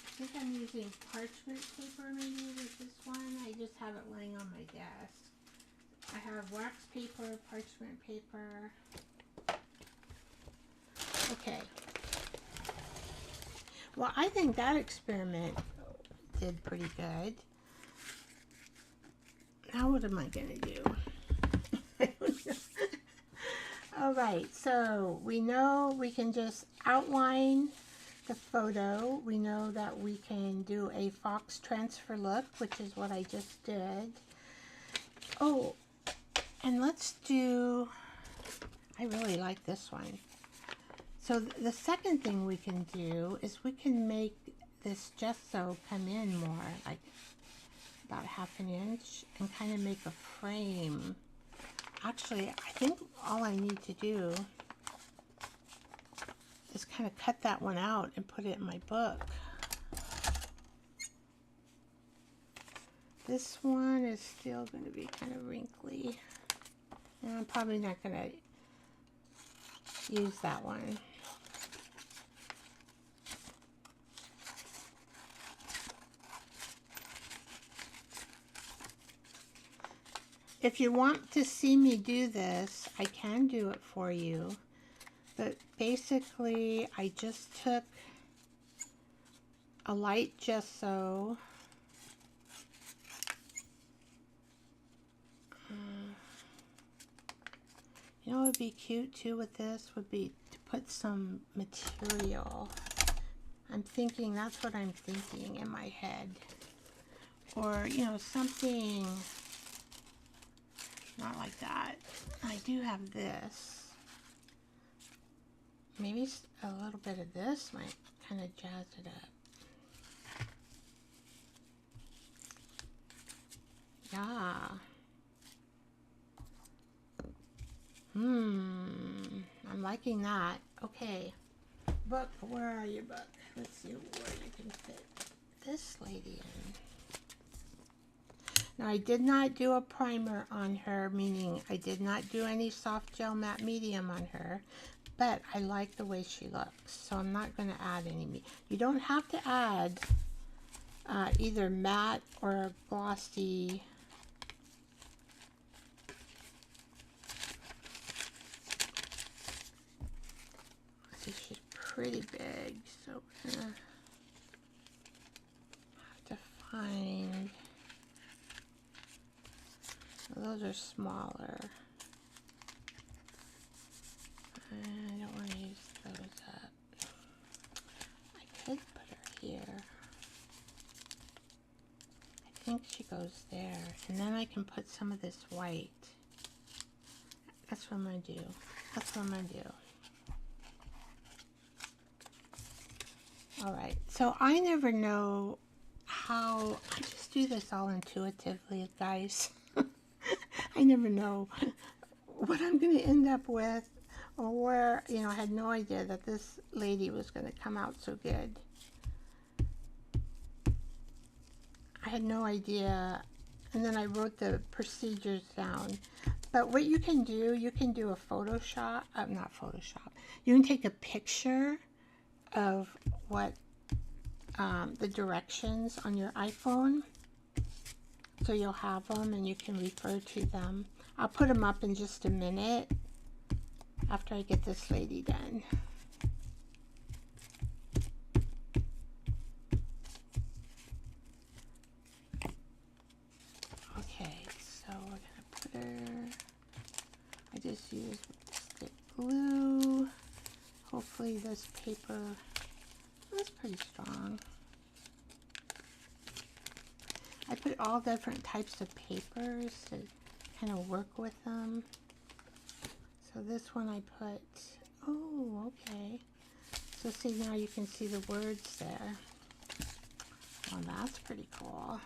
S1: I think I'm using parchment paper maybe with this one. I just have it laying on my desk. I have wax paper, parchment paper. Okay. Well, I think that experiment did pretty good. Now what am I going to do? All right, so we know we can just outline the photo. We know that we can do a fox transfer look, which is what I just did. Oh, and let's do, I really like this one. So the second thing we can do is we can make this gesso come in more, like about 1/2 inch, and kind of make a frame. Actually, I think all I need to do is kind of cut that one out and put it in my book. This one is still going to be kind of wrinkly, and I'm probably not going to use that one. If you want to see me do this, I can do it for you. But basically, I just took a light gesso. You know what would be cute too with this would be to put some material. I'm thinking, that's what I'm thinking in my head. Or, you know, something not like that. I do have this. Maybe a little bit of this might kind of jazz it up. Yeah. I'm liking that. Okay. Book, where are you, book? Let's see where you can fit this lady in. Now, I did not do a primer on her, meaning I did not do any soft gel matte medium on her, but I like the way she looks, so I'm not going to add any. You don't have to add either matte or glossy. See, she's pretty big, so we're going to have to find. Those are smaller. I don't want to use those up. I could put her here. I think she goes there. And then I can put some of this white. That's what I'm going to do. That's what I'm going to do. Alright, so I never know how. I just do this all intuitively, guys. I never know what I'm going to end up with, or where, you know, I had no idea that this lady was going to come out so good. I had no idea, and then I wrote the procedures down. But what you can do a Photoshop, not Photoshop, you can take a picture of what the directions on your iPhone, so you'll have them and you can refer to them. I'll put them up in just a minute after I get this lady done. Okay, so we're gonna put her, I just used stick glue. Hopefully this paper is pretty strong. I put all different types of papers to kind of work with them. So this one I put, oh, okay. So see, now you can see the words there. Well, that's pretty cool.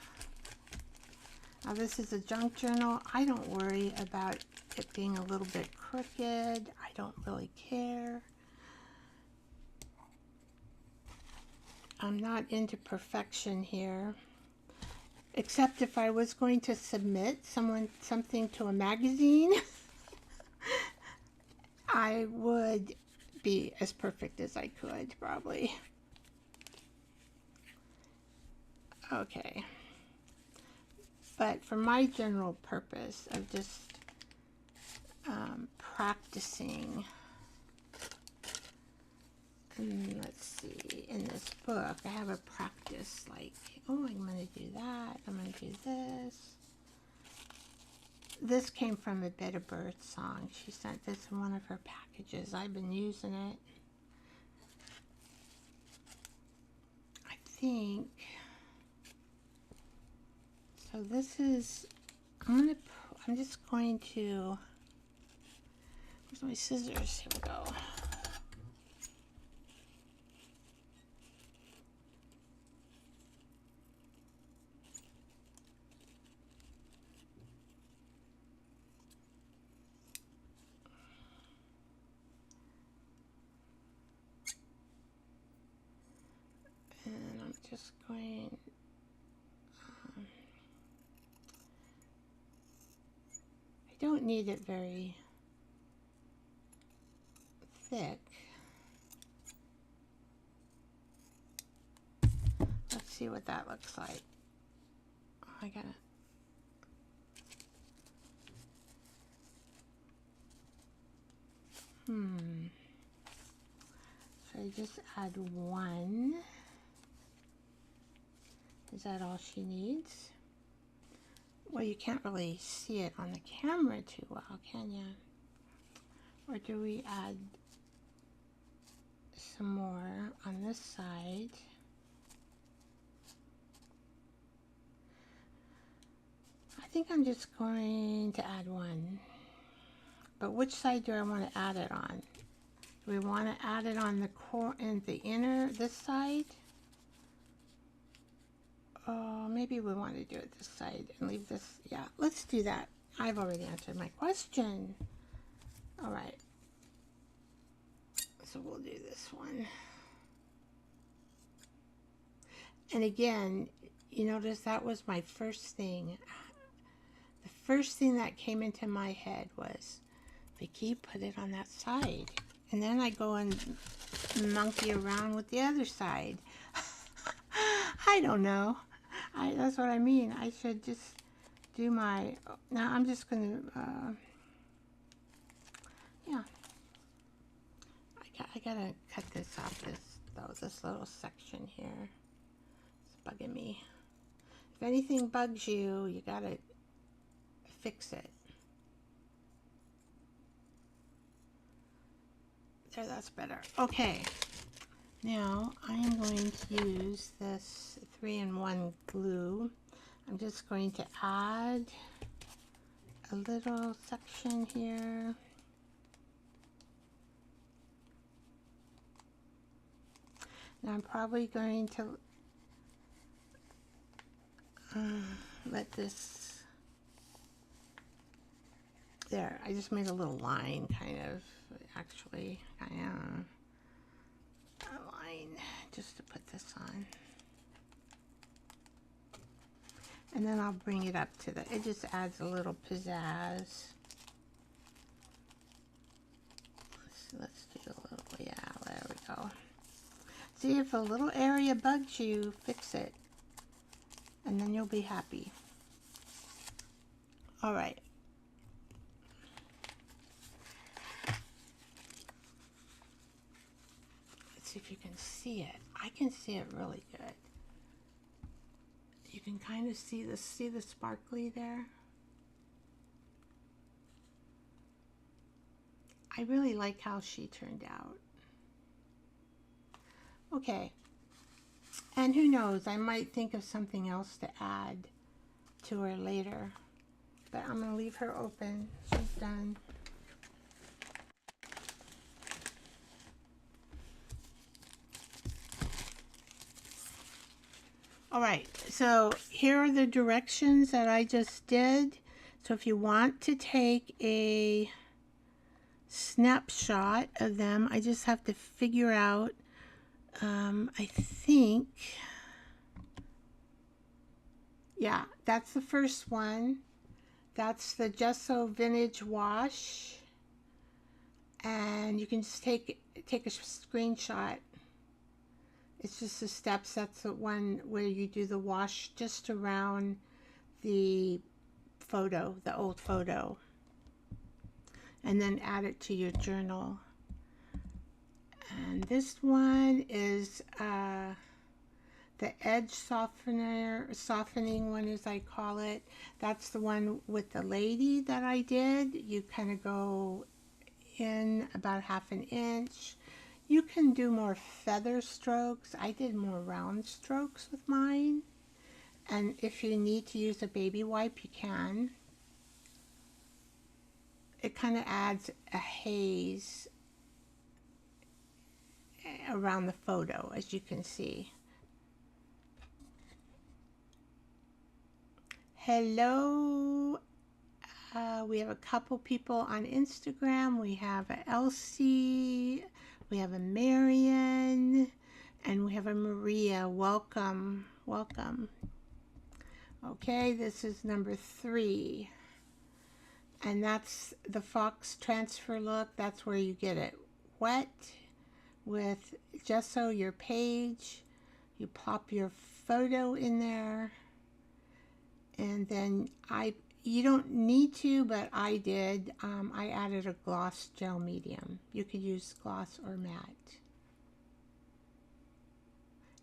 S1: Now this is a junk journal. I don't worry about it being a little bit crooked. I don't really care. I'm not into perfection here. Except if I was going to submit something to a magazine, I would be as perfect as I could, probably. Okay. But for my general purpose of just practicing, and let's see, in this book, I have a practice, like, oh, I'm going to do that, I'm going to do this. This came from a Bit of Bird song. She sent this in one of her packages. I've been using it. I think, so this is, I'm just going to, where's my scissors? Here we go. And I'm just going, I don't need it very thick. Let's see what that looks like. Oh, I gotta, so I just add one. Is that all she needs? Well, you can't really see it on the camera too well, can you? Or do we add some more on this side? I think I'm just going to add one. But which side do I want to add it on? Do we want to add it on the core and the inner, this side? Oh, maybe we want to do it this side and leave this. Yeah, let's do that. I've already answered my question. All right. So we'll do this one. And again, you notice that was my first thing. first thing that came into my head was, Vicky, put it on that side. And then I go and monkey around with the other side. I don't know. That's what I mean. I should just do my... Now I'm just going to... yeah. I gotta cut this off, this little section here. It's bugging me. If anything bugs you, you gotta fix it. There, that's better. Okay. Now I am going to use this 3-in-1 glue. I'm just going to add a little section here. Now I'm probably going to let this, there, I just made a little line, kind of, actually, a line, just to put this on. And then I'll bring it up to it just adds a little pizzazz. Let's do a little, yeah, there we go. See, if a little area bugs you, fix it. And then you'll be happy. All right. Let's see if you can see it. I can see it really good. You can kind of see the sparkly there. I really like how she turned out. Okay. And who knows, I might think of something else to add to her later. But I'm going to leave her open. She's done. Alright, so here are the directions that I just did. So if you want to take a snapshot of them, I just have to figure out, I think, yeah, that's the first one. That's the Gesso Vintage Wash. And you can just take a screenshot. It's just the steps. That's the one where you do the wash just around the photo, the old photo. And then add it to your journal. And this one is the edge softening one, as I call it. That's the one with the lady that I did. You kind of go in about 1/2 inch. You can do more feather strokes. I did more round strokes with mine. And if you need to use a baby wipe, you can. It kind of adds a haze around the photo, as you can see. Hello. We have a couple people on Instagram. We have a Elsie, we have a Marion, and we have a Maria. Welcome, welcome. Okay, this is number 3. And that's the Fox Transfer look. That's where you get it wet with gesso your page. You pop your photo in there. And then you don't need to, but I did. I added a gloss gel medium. You could use gloss or matte.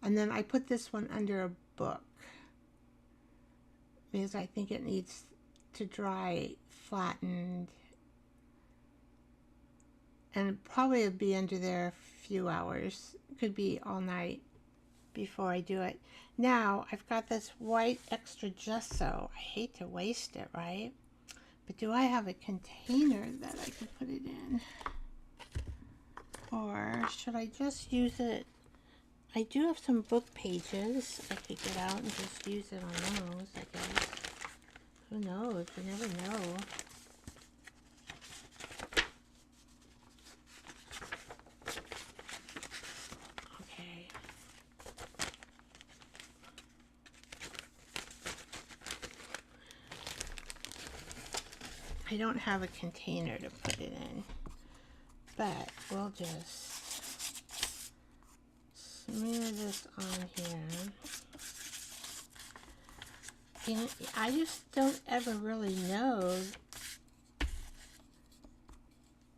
S1: And then I put this one under a book because I think it needs to dry flattened. And probably it'll be under there a few hours. It could be all night before I do it. Now, I've got this white extra gesso. I hate to waste it, right? But do I have a container that I can put it in? Or should I just use it? I do have some book pages I could get out and just use it on those, I guess. Who knows? You never know. I don't have a container to put it in, but we'll just smear this on here. You know, I just don't ever really know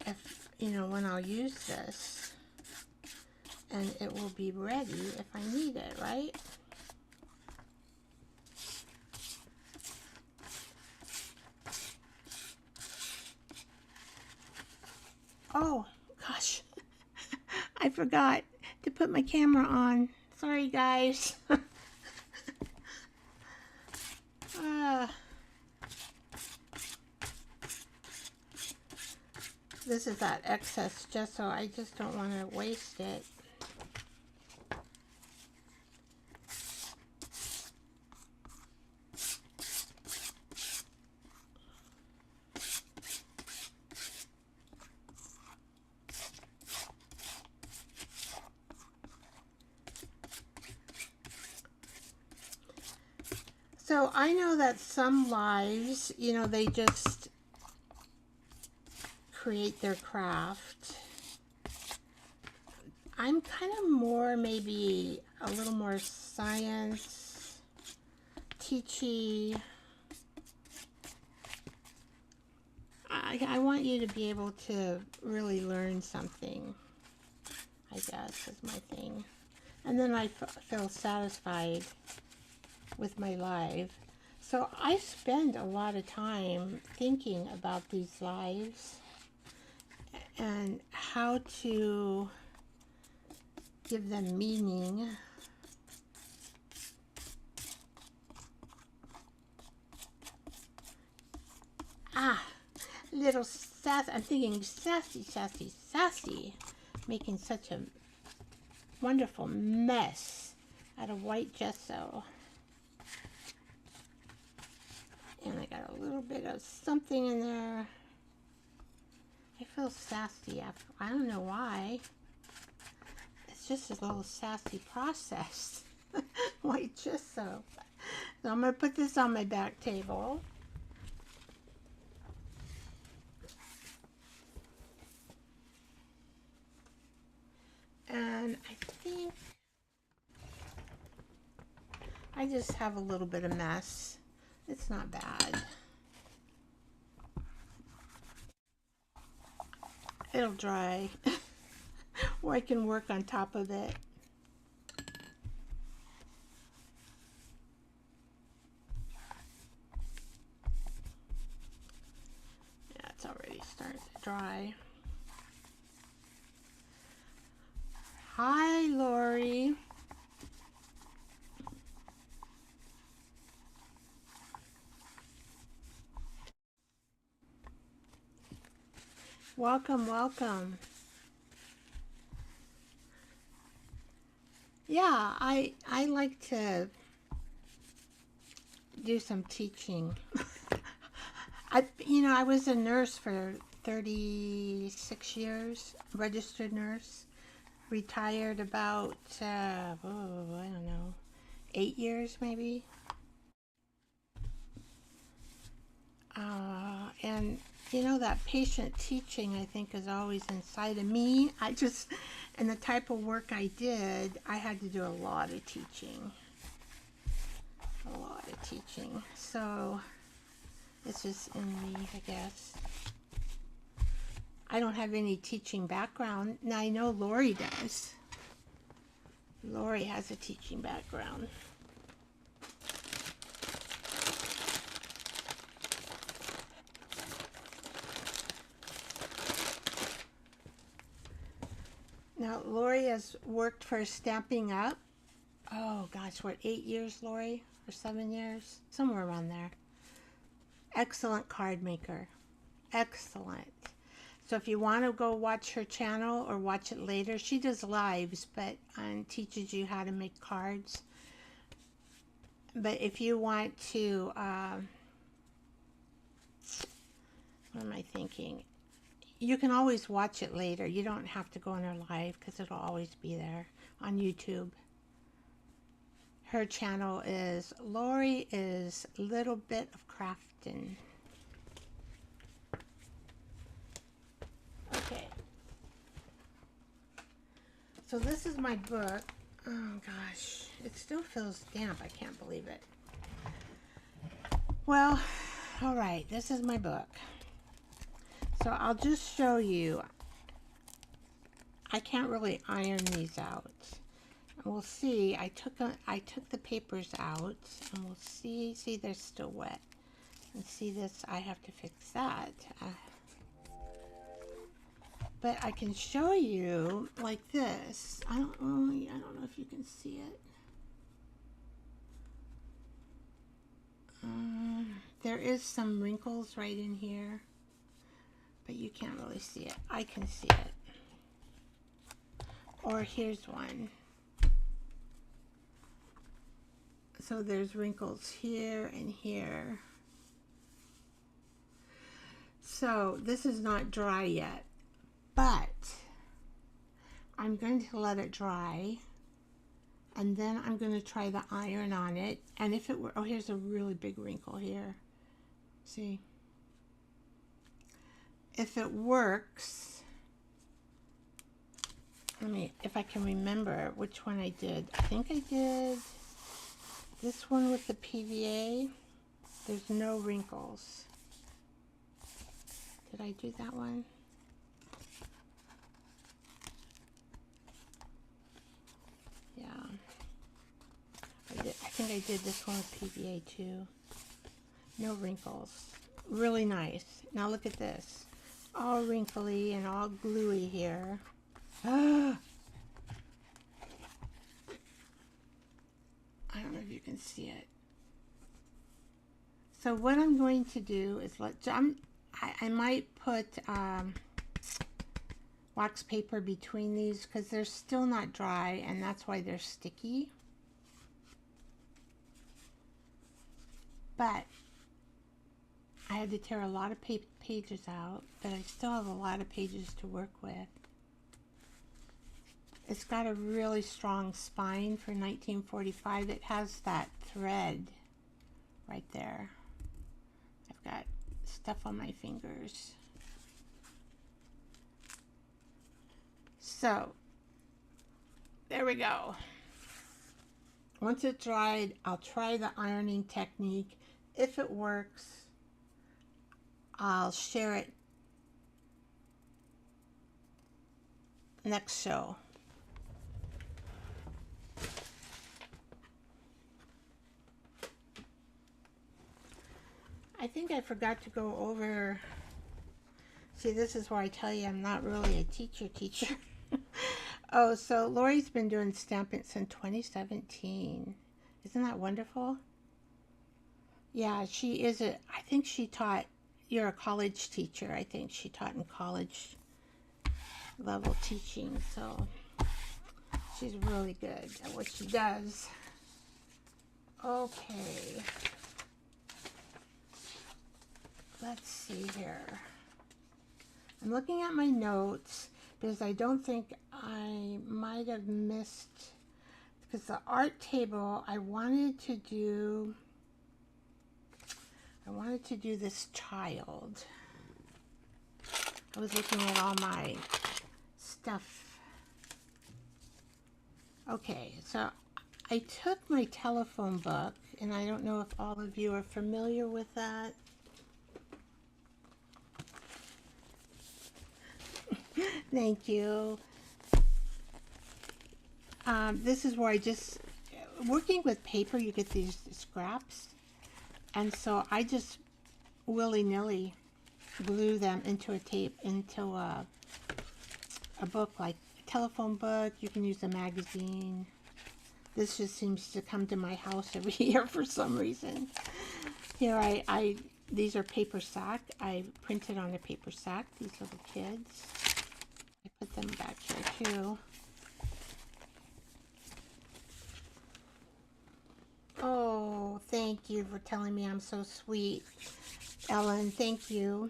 S1: if, you know, when I'll use this, and it will be ready if I need it, right? Oh, gosh. I forgot to put my camera on. Sorry, guys. This is that excess gesso. I just don't want to waste it. So I know that some lives, you know, they just create their craft. I'm kind of more, maybe a little more science, teachy. I want you to be able to really learn something, I guess, is my thing. And then I feel satisfied with my live. So I spend a lot of time thinking about these lives and how to give them meaning. Little sass. I'm thinking sassy, sassy, sassy. Making such a wonderful mess out of white gesso. And I got a little bit of something in there. I feel sassy after, I don't know why. It's just a little sassy process. White gesso. So I'm going to put this on my back table. And I think I just have a little bit of mess. It's not bad. It'll dry. Or I can work on top of it. Yeah, it's already starting to dry. Hi, Lori. Welcome, welcome. Yeah, I like to do some teaching. I was a nurse for 36 years, registered nurse. Retired about, I don't know, 8 years maybe. And you know, that patient teaching, I think, is always inside of me. And the type of work I did, I had to do a lot of teaching. So it's just in me, I guess. I don't have any teaching background. Now, I know Lori does. Lori has a teaching background. Now, Lori has worked for Stamping Up. Oh, gosh, what, 8 years, Lori? Or 7 years? Somewhere around there. Excellent card maker. Excellent. So if you want to go watch her channel or watch it later, she does lives, but teaches you how to make cards. But if you want to, what am I thinking? You can always watch it later. You don't have to go on her live because it'll always be there on YouTube. Her channel is Lori is Little Bit of Craftin'. So this is my book. Oh gosh, it still feels damp. I can't believe it. Well, all right, this is my book. So I'll just show you. I can't really iron these out. And we'll see. I took the papers out, and we'll see. See, they're still wet. And see this, I have to fix that. But I can show you like this. I don't know if you can see it. There is some wrinkles right in here, but you can't really see it. I can see it. Or here's one. So there's wrinkles here and here. So this is not dry yet, but I'm going to let it dry, and then I'm going to try the iron on it. And if it were, oh, here's a really big wrinkle here. See? If it works, let me, if I can remember which one I did. I think I did this one with the PVA. There's no wrinkles. Did I do that one? Yeah. I think I did this one with PVA too. No wrinkles. Really nice. Now look at this. All wrinkly and all gluey here. Ah! I don't know if you can see it. So what I'm going to do is I might put wax paper between these because they're still not dry, and that's why they're sticky. But I had to tear a lot of pages out, but I still have a lot of pages to work with. It's got a really strong spine for 1945. It has that thread right there. I've got stuff on my fingers. So there we go. Once it's dried, I'll try the ironing technique. If it works, I'll share it next show. I think I forgot to go over, see, this is where I tell you I'm not really a teacher. Oh, so Lori's been doing stamping since 2017. Isn't that wonderful? Yeah, she is I think she taught, you're a college teacher. I think she taught in college level teaching, so she's really good at what she does. Okay. Let's see here. I'm looking at my notes because I don't think I might have missed, because the art table, I wanted to do this child. I was looking at all my stuff. Okay, so I took my telephone book, and I don't know if all of you are familiar with that. Thank you. This is where I just, working with paper, you get these scraps. And so I just willy-nilly glue them into a book, like a telephone book. You can use a magazine. This just seems to come to my house every year for some reason. Here, these are paper sack. I printed on a paper sack, these little kids. I put them back here too. Oh, thank you for telling me I'm so sweet, Ellen. Thank you.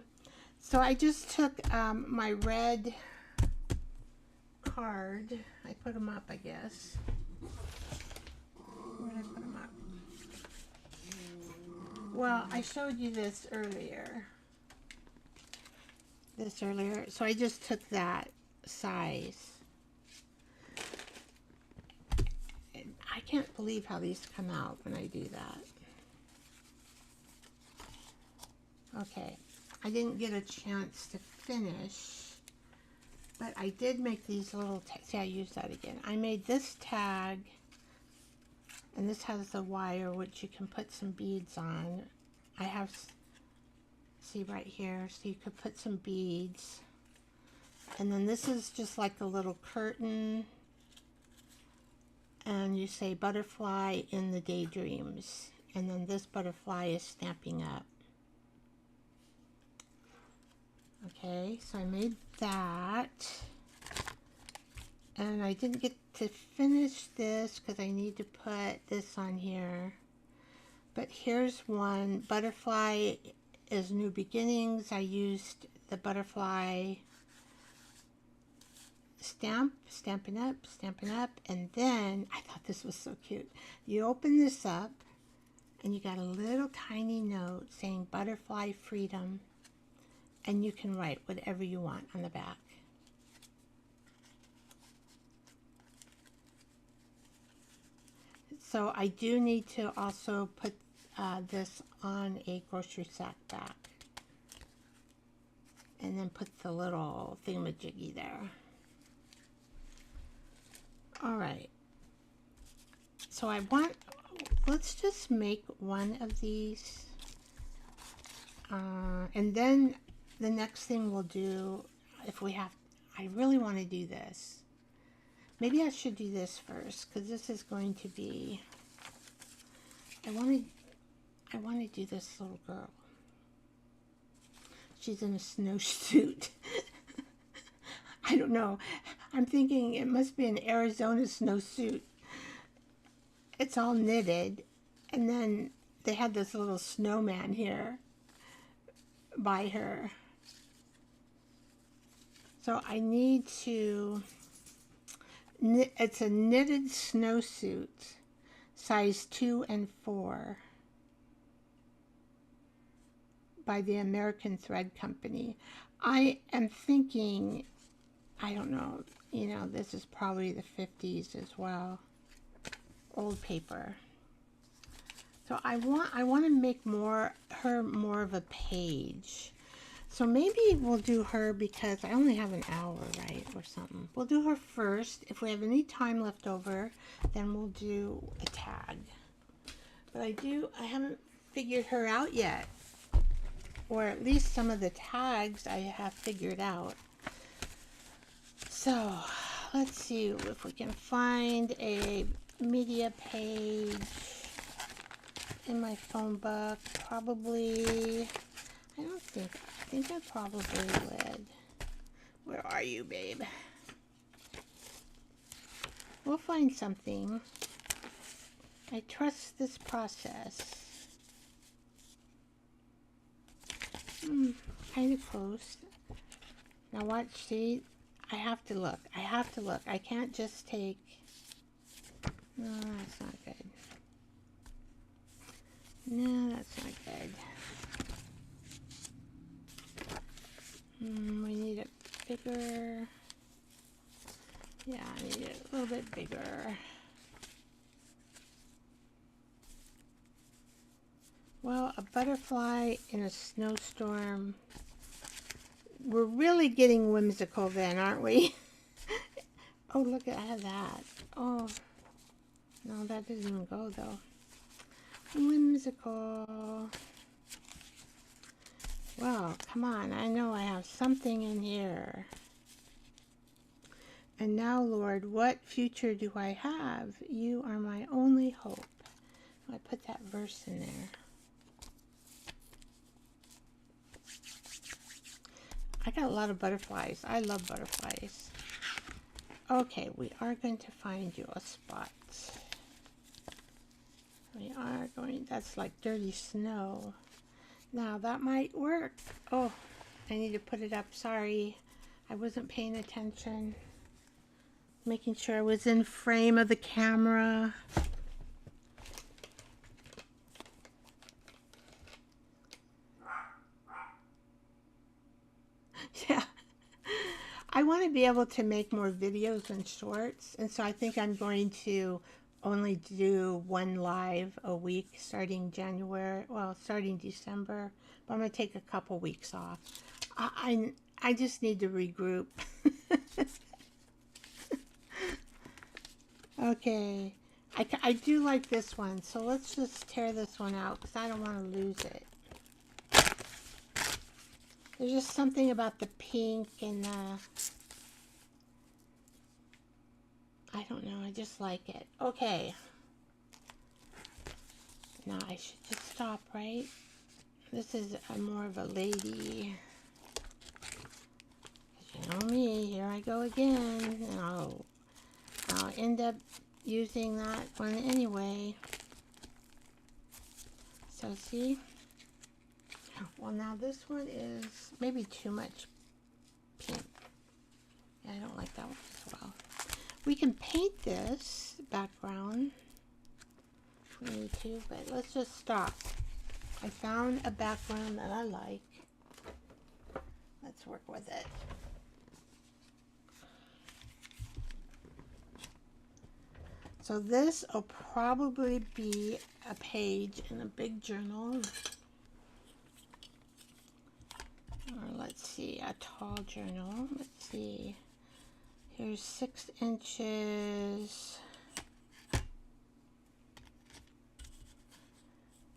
S1: So I just took my red card. I put them up, I guess. Where did I put them up? Well, I showed you this earlier. So I just took that size. can't believe how these come out when I do that. Okay, I didn't get a chance to finish, but I did make these little tags. See, I used that again. I made this tag, and this has the wire, which you can put some beads on. I have, see right here, so you could put some beads. And then this is just like a little curtain, and you say butterfly in the daydreams, and then this butterfly is snapping up. Okay, so I made that, and I didn't get to finish this because I need to put this on here. But here's one. Butterfly is New Beginnings. I used the butterfly Stampin' Up, and then I thought this was so cute. You open this up, and you got a little tiny note saying Butterfly Freedom, and you can write whatever you want on the back. So I do need to also put this on a grocery sack back, and then put the little thingamajiggy there. All right, so let's just make one of these, and then the next thing we'll do, if we have, I really want to do this. Maybe I should do this first, because this is going to be, I want to do this little girl. She's in a snowsuit. I don't know. I'm thinking it must be an Arizona snowsuit. It's all knitted. And then they had this little snowman here by her. So I need to knit. It's a knitted snowsuit, size 2 and 4, by the American Thread Company. I am thinking, I don't know, you know, this is probably the 50s as well. Old paper. So I want to make her more of a page. So maybe we'll do her, because I only have an hour, right, or something. We'll do her first. If we have any time left over, then we'll do a tag. But I haven't figured her out yet. Or at least some of the tags I have figured out. So let's see if we can find a media page in my phone book. Probably, I think I probably would. Where are you, babe? We'll find something. I trust this process. Kind of close. Now watch, see, I have to look. I can't just take, no, that's not good. No, that's not good. We need it bigger. Yeah, I need it a little bit bigger. Well, a butterfly in a snowstorm. We're really getting whimsical then, aren't we? Oh, look, I have that. Oh, no, that doesn't even go, though. Whimsical. Well, come on. I know I have something in here. And now, Lord, what future do I have? You are my only hope. I put that verse in there. I got a lot of butterflies. I love butterflies. Okay, we are going to find you a spot. We are going, that's like dirty snow. Now that might work. Oh, I need to put it up. Sorry, I wasn't paying attention. Making sure I was in frame of the camera. Yeah, I want to be able to make more videos and shorts, and so I think I'm going to only do one live a week starting January, well, starting December, but I'm going to take a couple weeks off. I just need to regroup. Okay, I do like this one, so let's just tear this one out because I don't want to lose it. There's just something about the pink and I don't know, I just like it. Okay. Now I should just stop, right? This is more of a lady. You know me, here I go again. And I'll end up using that one anyway. So see? Well, now this one is maybe too much pink. Yeah, I don't like that one as well. We can paint this background if we need to, but let's just stop. I found a background that I like. Let's work with it. So this will probably be a page in a big journal. Or let's see, a tall journal. Let's see. Here's 6 inches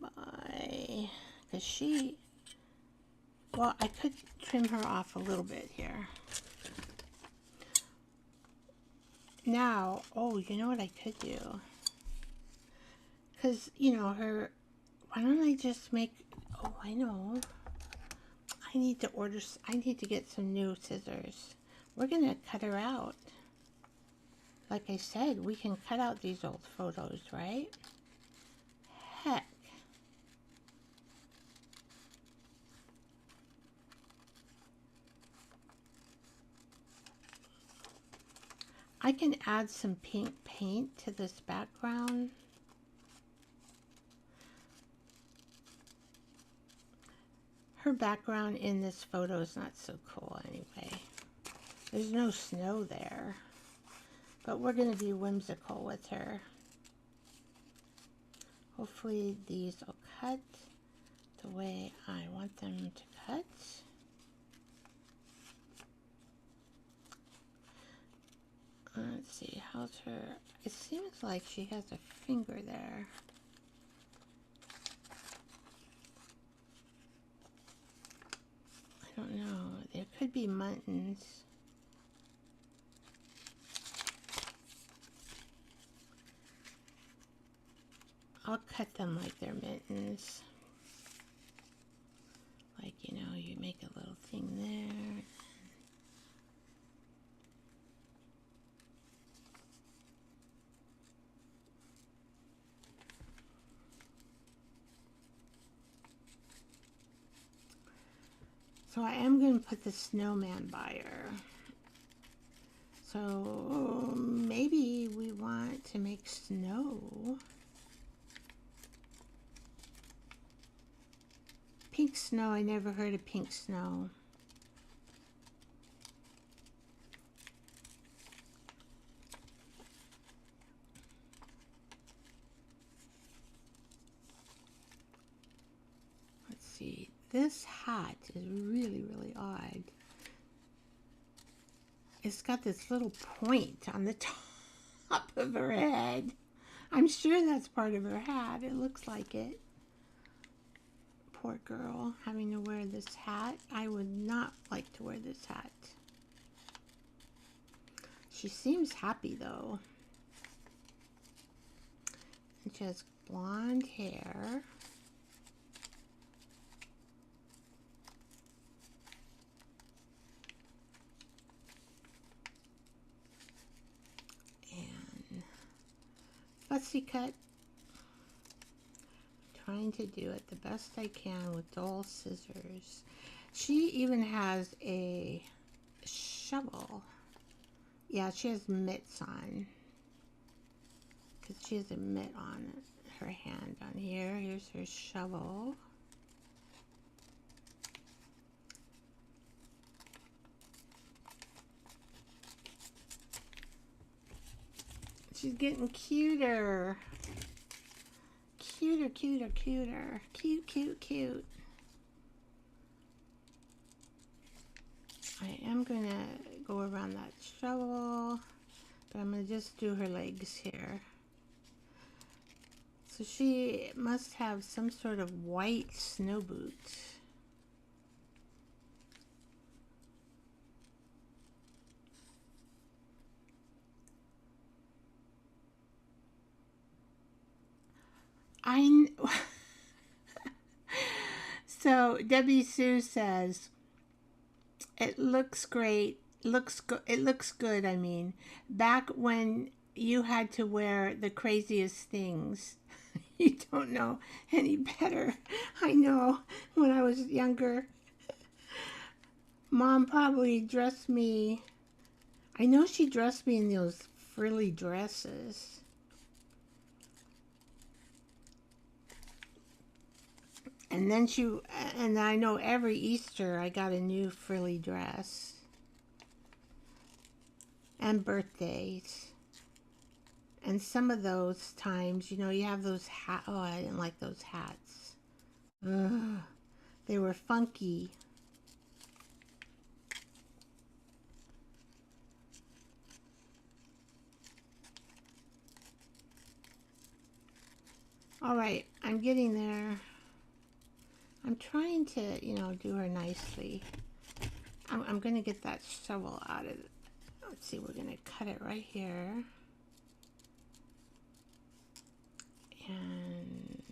S1: by, because she, well, I could trim her off a little bit here. Now, oh, you know what I could do? Because, you know, her, why don't I just make, oh, I know. I need to get some new scissors. We're going to cut her out. Like I said, we can cut out these old photos, right? Heck. I can add some pink paint to this background. Her background in this photo is not so cool anyway. There's no snow there. But we're going to be whimsical with her. Hopefully these will cut the way I want them to cut. Let's see, how's her? It seems like she has a finger there. I don't know. There could be muttons. I'll cut them like they're mittens. Like, you know, you make a little thing there. So I am going to put the snowman by her. So maybe we want to make snow. Pink snow, I never heard of pink snow. Let's see, this hat is really, really odd. It's got this little point on the top of her head. I'm sure that's part of her hat. It looks like it. Poor girl, having to wear this hat. I would not like to wear this hat. She seems happy though. And she has blonde hair. And fussy cut. Trying to do it the best I can with dull scissors. She even has a shovel. Yeah, she has mitts on. Because she has a mitt on her hand on here. Here's her shovel. She's getting cuter. Cuter, cuter, cuter. Cute, cute, cute. I am going to go around that shovel, but I'm going to just do her legs here. So she must have some sort of white snow boots. So Debbie Sue says, it looks great. It looks good, I mean. Back when you had to wear the craziest things. You don't know any better. I know when I was younger, Mom probably dressed me. I know she dressed me in those frilly dresses. And then and I know every Easter I got a new frilly dress. And birthdays. And some of those times, you know, you have those hats. Oh, I didn't like those hats. Ugh, they were funky. All right, I'm getting there. I'm trying to, you know, do her nicely. I'm going to get that shovel out of it. Let's see, we're going to cut it right here. And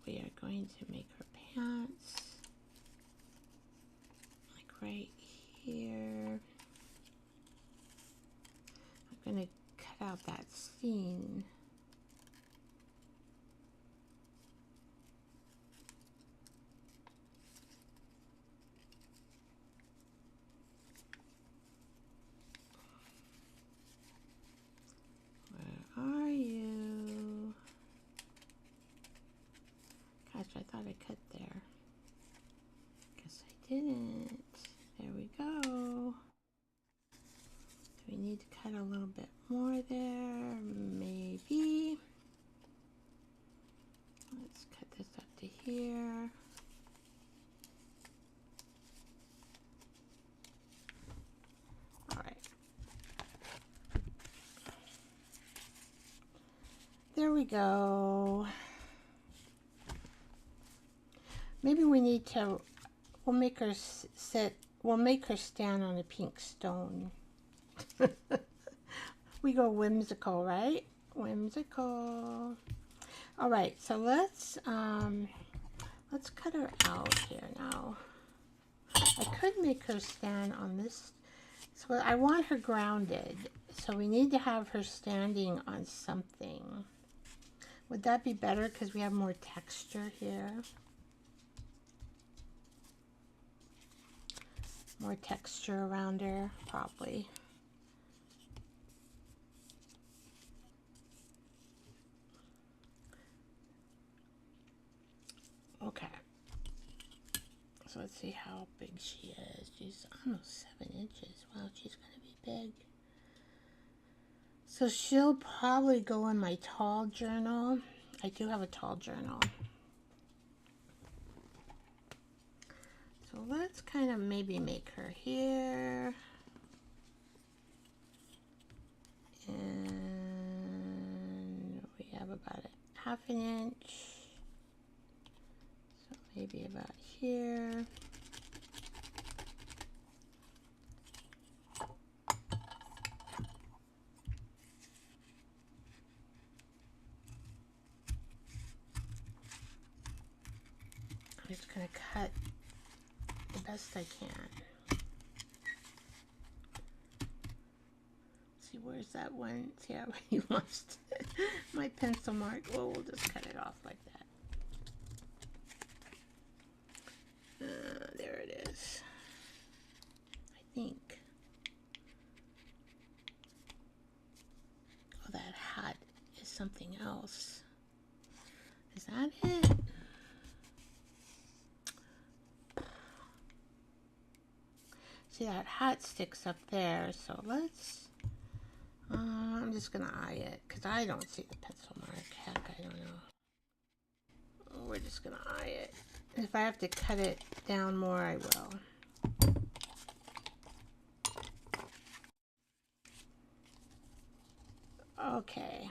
S1: we are going to make her pants. Like right here. I'm going to cut out that seam. Are you? Gosh, I thought I cut there. Guess I didn't. There we go. Do we need to cut a little bit more there? Maybe. Let's cut this up to here. All right. There we go. Maybe we need to, we'll make her stand on a pink stone. We go whimsical, right? Whimsical. All right, so let's cut her out here now. I could make her stand on this. So I want her grounded. So we need to have her standing on something. Would that be better because we have more texture here? More texture around her, probably. Okay. So let's see how big she is. She's almost 7 inches. Wow, she's going to be big. So she'll probably go in my tall journal. I do have a tall journal. So let's kind of maybe make her here. And we have about a ½ inch. So maybe about here. I'm just going to cut the best I can. See, where's that one? See how he lost my pencil mark. Well, we'll just cut it off like that. There it is. I think. Oh, that hat is something else. Is that it? See, that hat sticks up there, so let's I'm just gonna eye it because I don't see the pencil mark. Heck, I don't know. We're just gonna eye it. If I have to cut it down more, I will. Okay.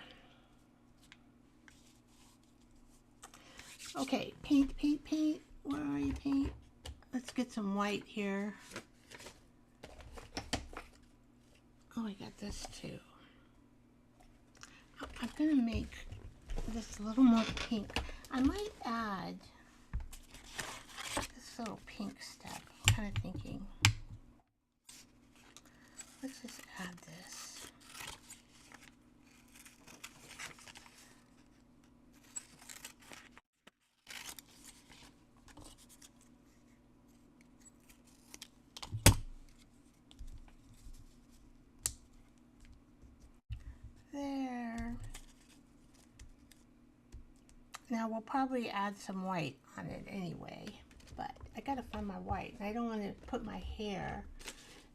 S1: Okay, paint, paint, paint. Where are you, paint? Let's get some white here. Oh, I got this too. I'm gonna make this a little more pink. I might add this little pink step. I'm kind of thinking. Let's just add this. There. Now we'll probably add some white on it anyway, but I gotta find my white. And I don't want to put my hair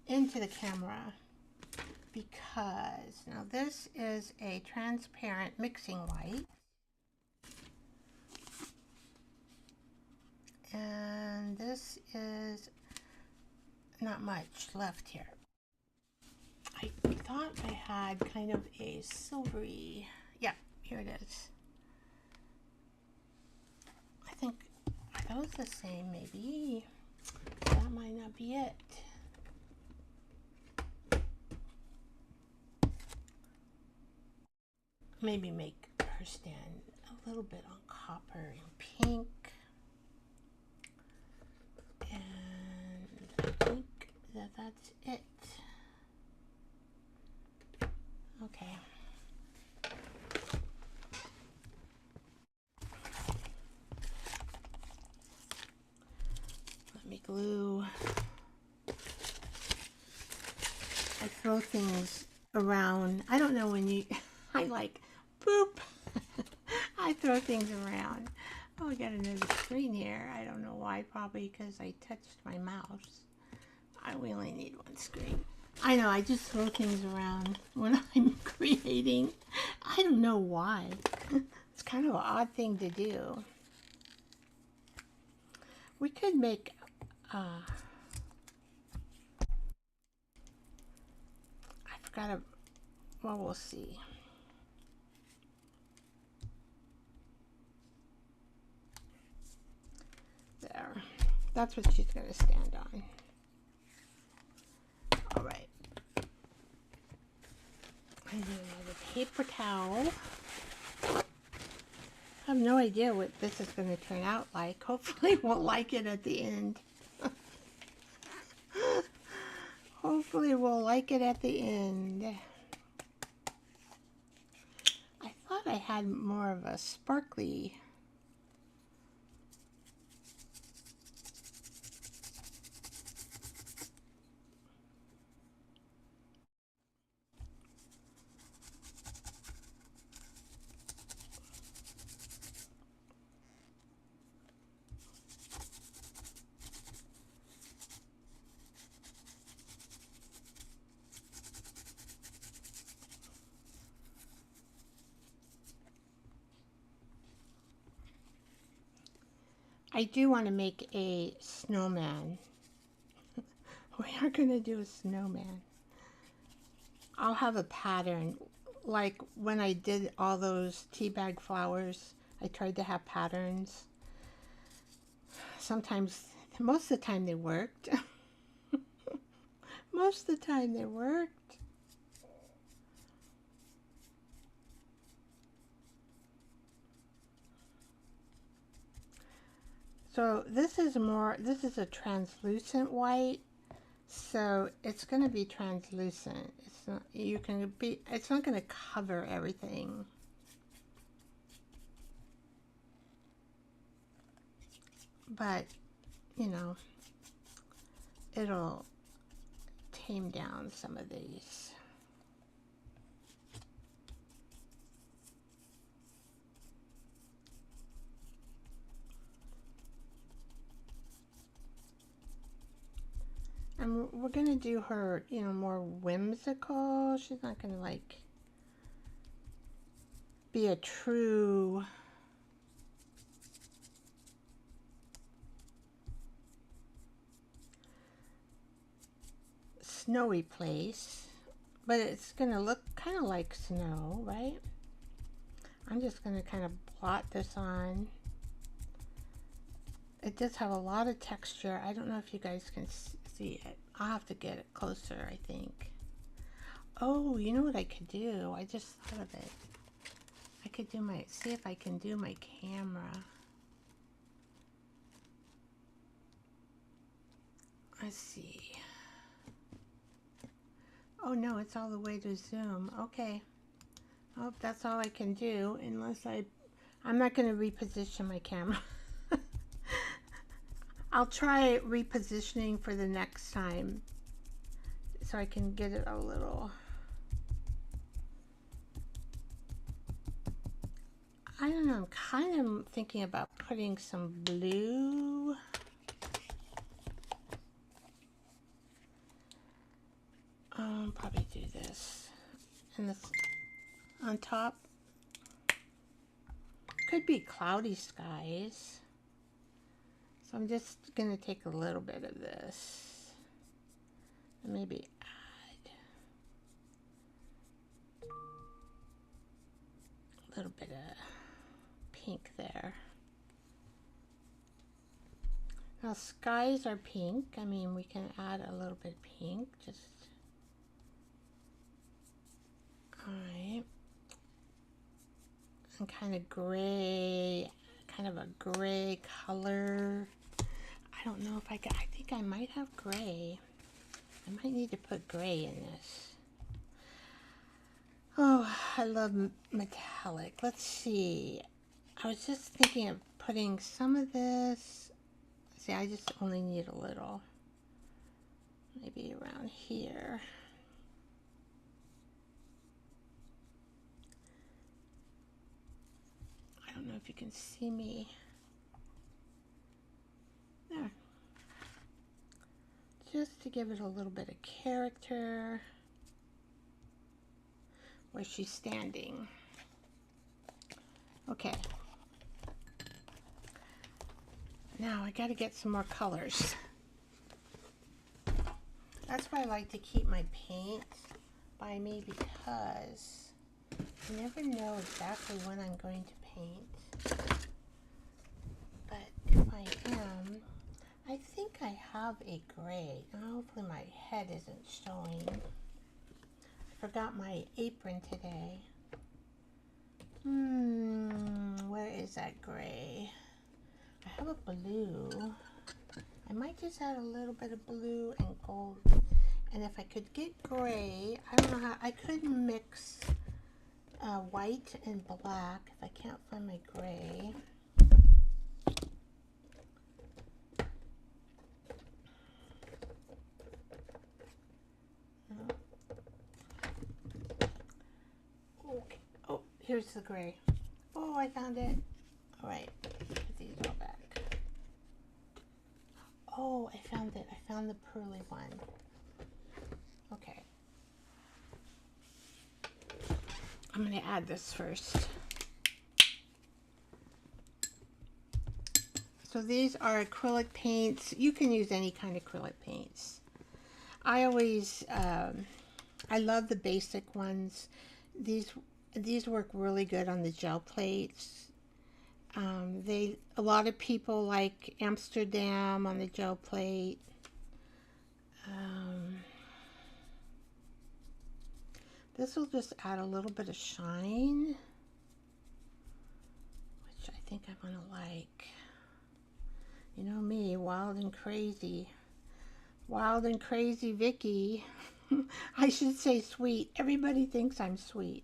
S1: into the camera because now this is a transparent mixing white. And this is not much left here. I thought I had kind of a silvery, yeah, here it is. I think, are those the same maybe? That might not be it. Maybe make her stand a little bit on copper and pink. And I think that that's it. Okay. Let me glue. I throw things around. I don't know when you, I like, boop. I throw things around. Oh, I got another screen here. I don't know why, probably because I touched my mouse. We only need one screen. I know, I just throw things around when I'm creating. I don't know why. It's kind of an odd thing to do. We could make, I forgot, well, we'll see. There. That's what she's going to stand on. All right. I need another paper towel. I have no idea what this is going to turn out like. Hopefully we'll like it at the end. Hopefully we'll like it at the end. I thought I had more of a sparkly. I do want to make a snowman. We are going to do a snowman. I'll have a pattern. Like when I did all those tea bag flowers, I tried to have patterns. Sometimes, most of the time they worked. Most of the time they worked. So this is a translucent white, so it's going to be translucent. It's not, it's not going to cover everything. But, you know, it'll tame down some of these. And we're going to do her, you know, more whimsical. She's not going to like be a true snowy place, but it's going to look kind of like snow, right? I'm just going to kind of blot this on. It does have a lot of texture. I don't know if you guys can see it. I'll have to get it closer, I think. Oh, you know what I could do? I just thought of it. I could do my, see if I can do my camera. Let's see. Oh no, it's all the way to zoom. Okay. Oh, that's all I can do unless I'm not going to reposition my camera. I'll try repositioning for the next time so I can get it a little. I don't know, I'm kind of thinking about putting some blue. Probably do this. And this on top. Could be cloudy skies. So I'm just going to take a little bit of this and maybe add a little bit of pink there. Now skies are pink. I mean, we can add a little bit of pink. Just alright. And kind of gray, kind of a gray color. I don't know if I think I might have gray. I might need to put gray in this. Oh, I love metallic. Let's see. I was just thinking of putting some of this. See, I just only need a little. Maybe around here. I don't know if you can see me. There. Just to give it a little bit of character where she's standing. Okay. Now I got to get some more colors. That's why I like to keep my paint by me, because you never know exactly when I'm going to paint. But if I am, I think I have a gray. Now, hopefully my head isn't showing. I forgot my apron today. Where is that gray? I have a blue. I might just add a little bit of blue and gold. And if I could get gray, I don't know how, I could mix white and black if I can't find my gray. Okay. Oh, here's the gray. Oh, I found it. All right, put these all back. Oh, I found it. I found the pearly one. Okay. I'm going to add this first. So these are acrylic paints. You can use any kind of acrylic paints. I always, I love the basic ones. These work really good on the gel plates. A lot of people like Amsterdam on the gel plate. This will just add a little bit of shine, which I think I'm gonna like. You know me, wild and crazy Vicky. I should say sweet. Everybody thinks I'm sweet.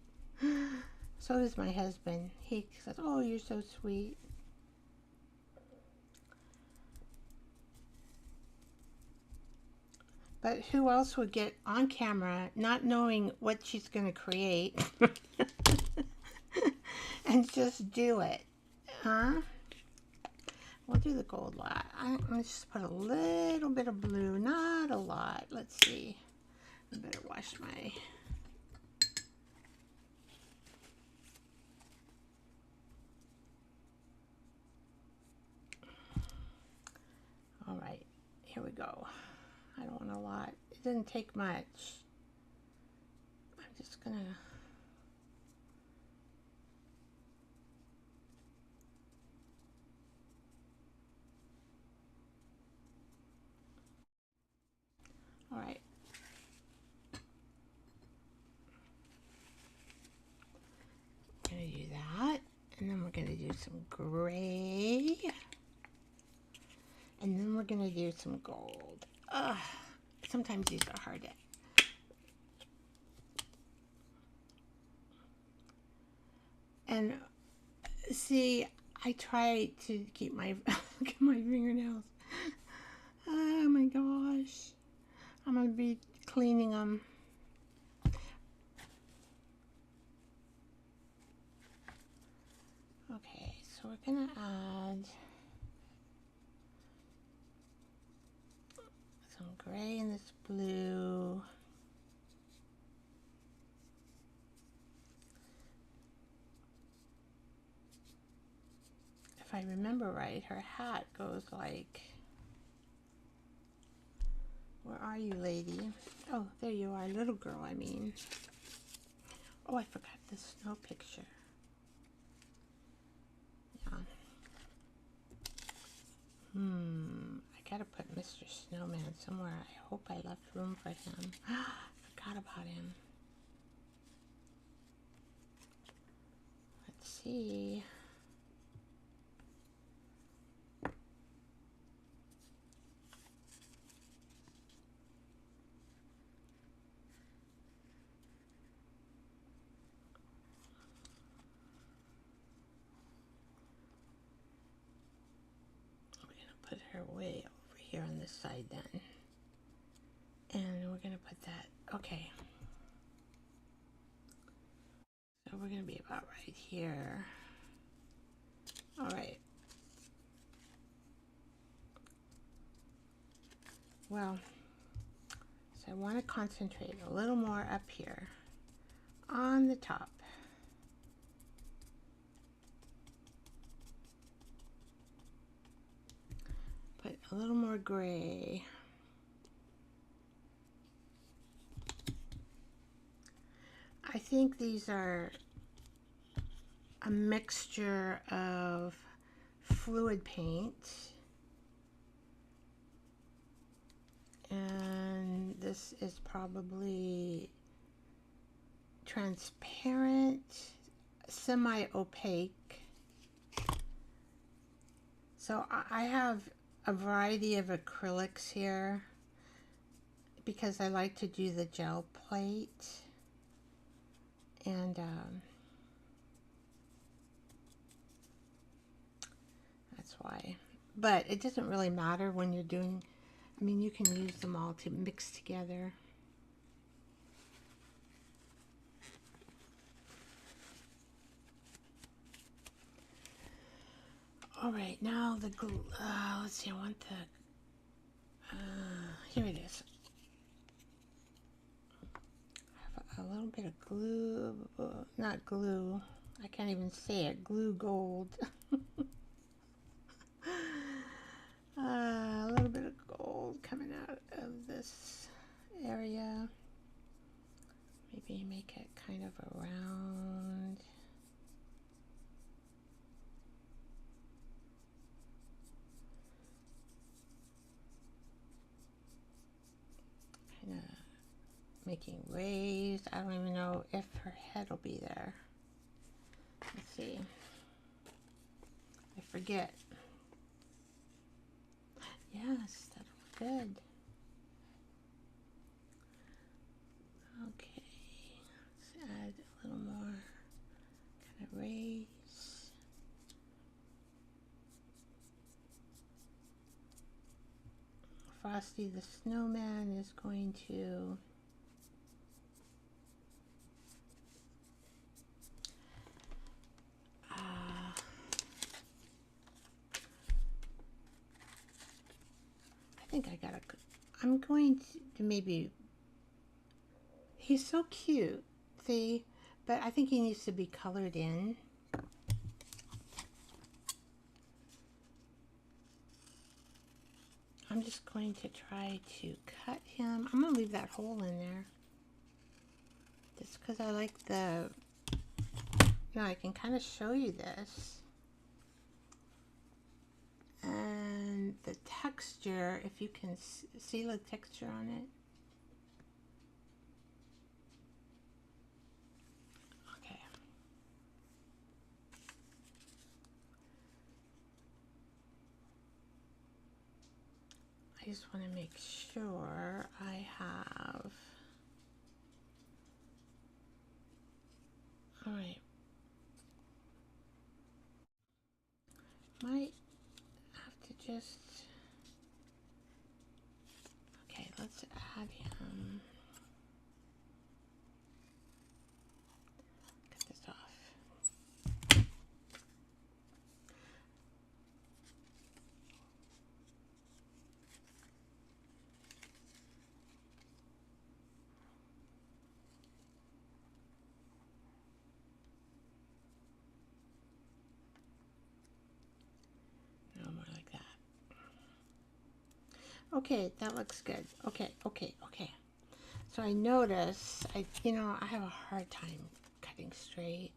S1: So does my husband. He says, "Oh, you're so sweet." But who else would get on camera not knowing what she's going to create and just do it? Huh? We'll do the gold lot. I'm going to just put a little bit of blue, not a lot. Let's see. I better wash my... here we go. I don't want a lot. It doesn't take much. I'm just gonna... All right. I'm gonna do that. And then we're gonna do some gray. And then we're gonna do some gold. Ugh. Sometimes these are hard to... And see, I try to keep my look at my fingernails. Oh my gosh. I'm gonna be cleaning them. Okay, so we're gonna add some gray in this blue. If I remember right, her hat goes like... Where are you, lady? Oh, there you are, little girl, I mean. Oh, I forgot the snow picture. Yeah. I gotta put Mr. Snowman somewhere. I hope I left room for him. Forgot about him. Let's see. Put her way over here on this side then. And we're gonna put that, okay. So we're gonna be about right here. All right. Well, so I want to concentrate a little more up here on the top. Put a little more gray. I think these are a mixture of fluid paint and this is probably transparent, semi-opaque. So I have a variety of acrylics here because I like to do the gel plate, and that's why. But it doesn't really matter when you're doing, I mean, you can use them all to mix together. All right, now the glue, let's see, I want the, here it is. I have a little bit of glue, not glue, I can't even say it, glue gold. A little bit of gold coming out of this area. Maybe make it kind of a round. Kind of making waves. I don't even know if her head will be there. Let's see. I forget. Yes, that'll look good. Okay, let's add a little more kind of rays. Frosty the Snowman is going to I think I gotta, I'm going to maybe, he's so cute, see, but I think he needs to be colored in. I'm just going to try to cut him. I'm going to leave that hole in there. Just because I like the... Now I can kind of show you this. And the texture, if you can see the texture on it. Okay. I just want to make sure I have... Alright. Might have to just... Okay, let's add him. Cut this off. No, more like that. Okay, that looks good. Okay. So I notice, I have a hard time cutting straight,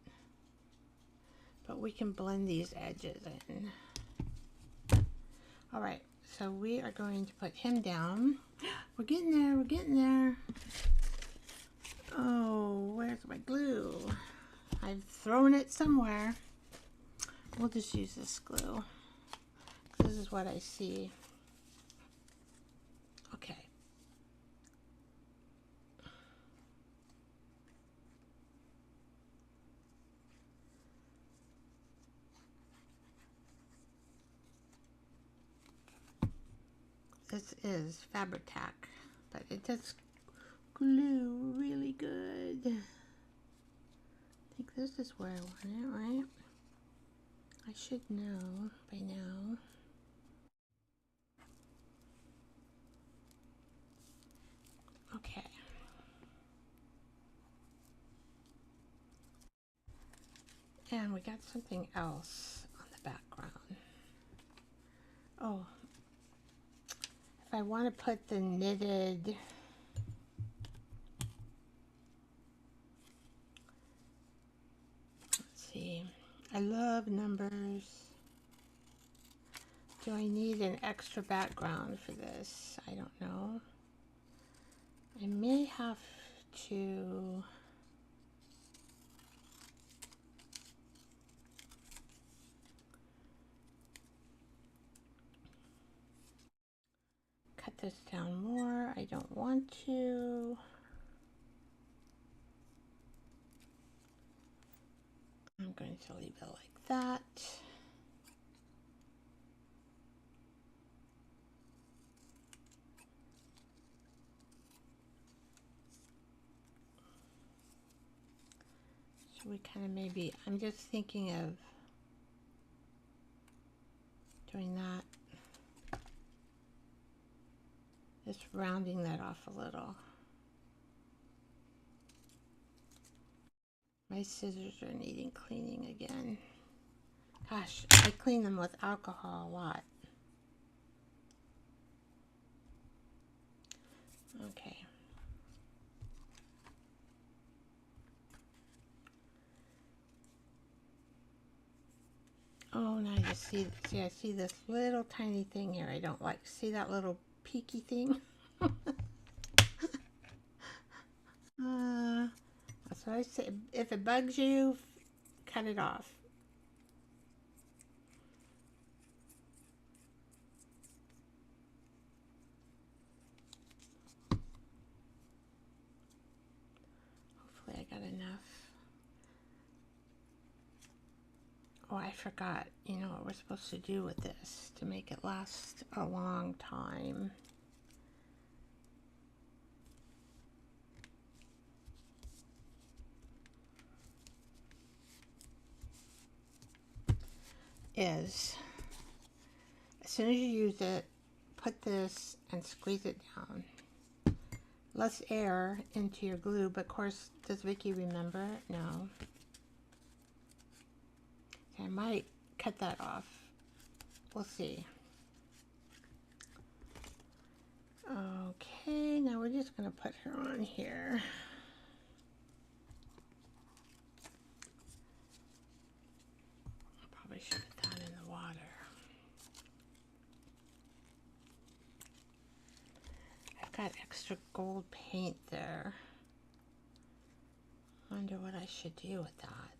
S1: but we can blend these edges in. All right, so we are going to put him down. We're getting there. Oh, where's my glue? I've thrown it somewhere. We'll just use this glue. This is what I see. Okay. This is Fabri-Tac, but it does glue really good. I think this is where I want it, right? I should know by now. Okay. And we got something else on the background. Oh, if I want to put the knitted, let's see, I love numbers. Do I need an extra background for this? I don't know. I may have to... cut this down more. I don't want to. I'm going to leave it like that. So we kind of maybe, I'm just thinking of doing that. Just rounding that off a little. My scissors are needing cleaning again. Gosh, I clean them with alcohol a lot. Okay. Oh, now you see, I see this little tiny thing here I don't like. See that little peaky thing? That's what I say. If it bugs you, cut it off. Hopefully I got enough. Oh, I forgot. You know what we're supposed to do with this to make it last a long time. Is as soon as you use it, put this and squeeze it down. Less air into your glue, but of course, does Vicky remember? No. I might cut that off. We'll see. Okay, now we're just going to put her on here. Probably should put that in the water. I've got extra gold paint there. Wonder what I should do with that.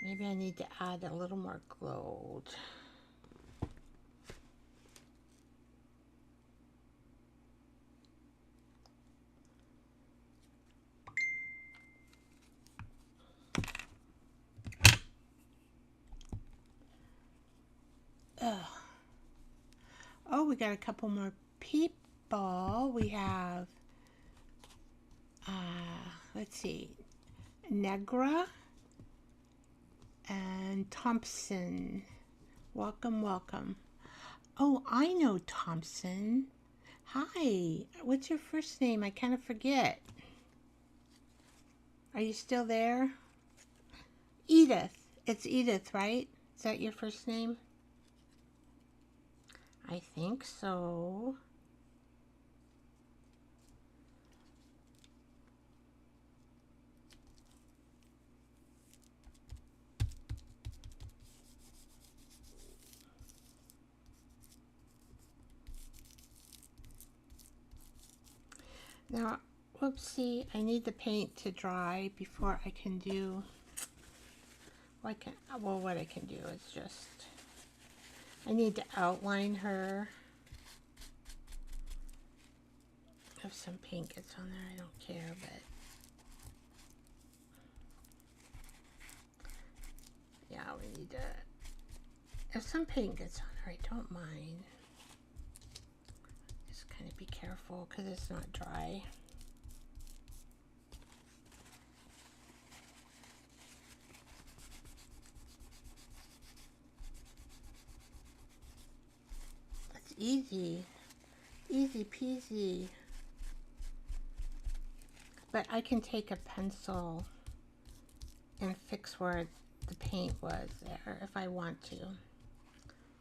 S1: Maybe I need to add a little more gold. Ugh. Oh, we got a couple more people. We have, let's see, Negra and Thompson. Welcome, welcome. Oh, I know Thompson. Hi, what's your first name? I kind of forget. Are you still there? Edith. It's Edith, right? Is that your first name? I think so. Now, whoopsie, I need the paint to dry before I can do, well, what I can do is just, I need to outline her. If some paint gets on there, I don't care, but yeah, we need to, if some paint gets on her, I don't mind. Just kind of be careful because it's not dry. It's easy. Easy peasy. But I can take a pencil and fix where the paint was there if I want to.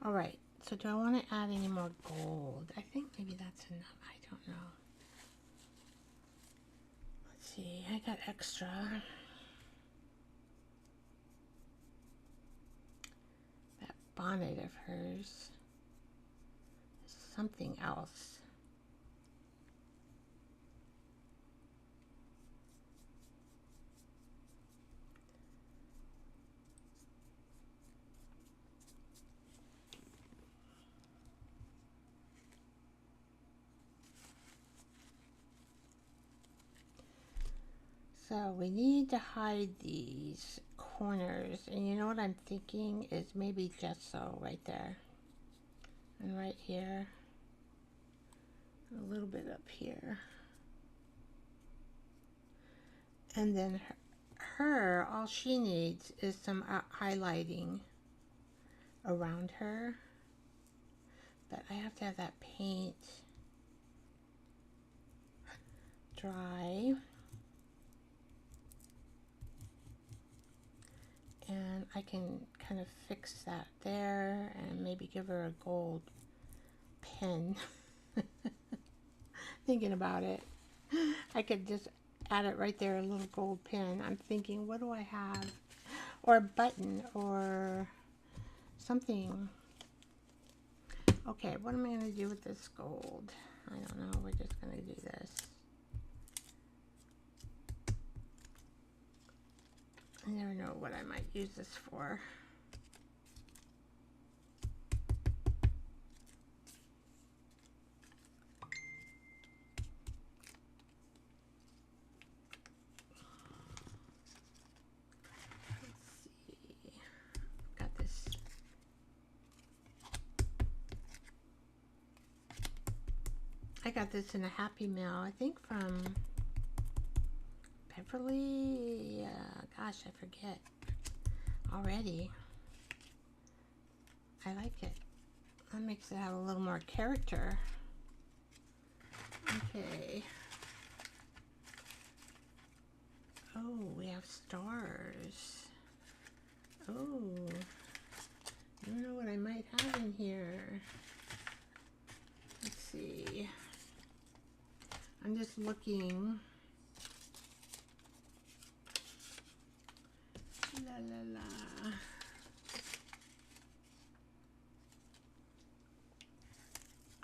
S1: All right, so do I want to add any more gold? I think maybe that's enough. I don't know. Let's see, I got extra. That bonnet of hers is something else. So we need to hide these corners, and you know what I'm thinking is maybe just so right there and right here, a little bit up here, and then her all she needs is some highlighting around her, but I have to have that paint dry. And I can kind of fix that there and maybe give her a gold pen. Thinking about it, I could just add it right there, a little gold pen. I'm thinking, what do I have? Or a button or something. Okay, what am I going to do with this gold? I don't know. We're just going to do this. I never know what I might use this for. Let's see. Got this. I got this in a Happy Meal, I think from Beverly. Gosh, I forget already. I like it. That makes it have a little more character. Okay. Oh, we have stars. Oh, I don't know what I might have in here. Let's see. I'm just looking. La la la.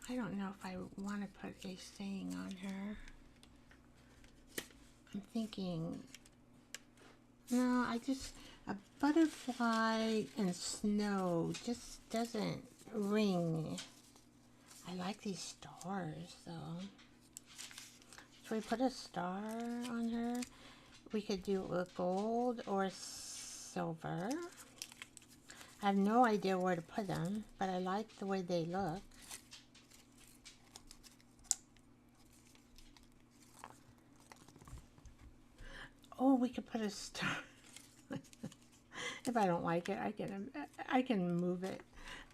S1: I don't know if I want to put a saying on her. I'm thinking, no, a butterfly and snow just doesn't ring. I like these stars though. Should we put a star on her? We could do it with gold or silver. I have no idea where to put them, but I like the way they look. Oh, we could put a star. If I don't like it, I can move it.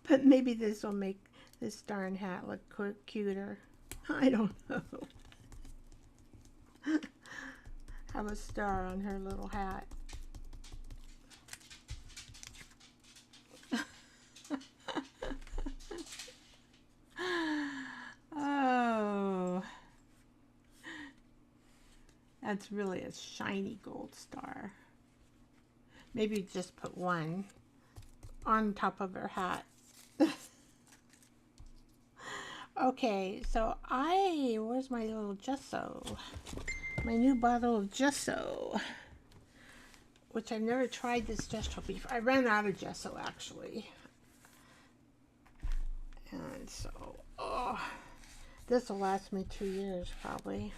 S1: But maybe this will make this darn hat look cuter. I don't know. Have a star on her little hat. Oh, that's really a shiny gold star. Maybe just put one on top of her hat. Okay, so where's my little gesso? My new bottle of gesso, which I've never tried this gesso before. I ran out of gesso actually. And so, oh, this will last me 2 years probably.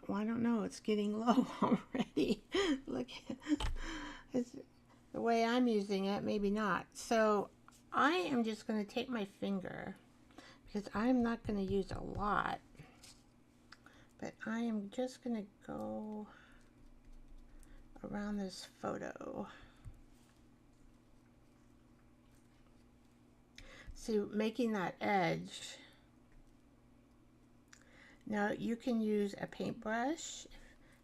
S1: Well, I don't know, it's getting low already. Look, it's the way I'm using it, maybe not. So I am just going to take my finger, because I'm not going to use a lot, but I am just going to go around this photo. See, making that edge. Now you can use a paintbrush,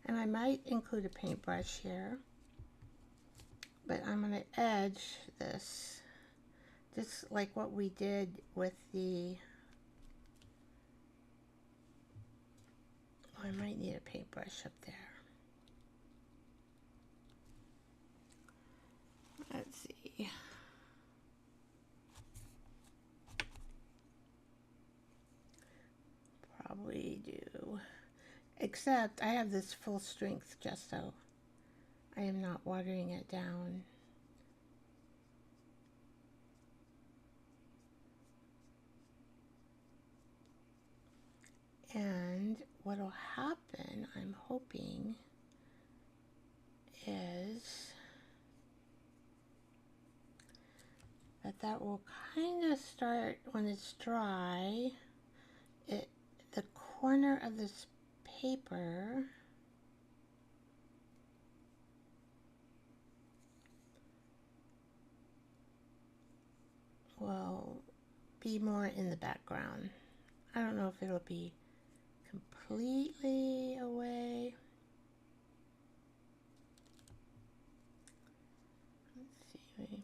S1: and I might include a paintbrush here, but I'm going to edge this just like what we did with the, oh, I might need a paintbrush up there. Let's see. Probably do. Except I have this full strength gesso. I am not watering it down. And what will happen, I'm hoping, is that will kind of start, when it's dry, the corner of this paper will be more in the background. I don't know if it'll be completely away. Let's see.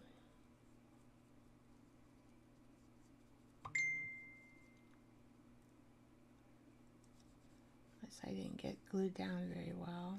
S1: Guess I didn't get glued down very well.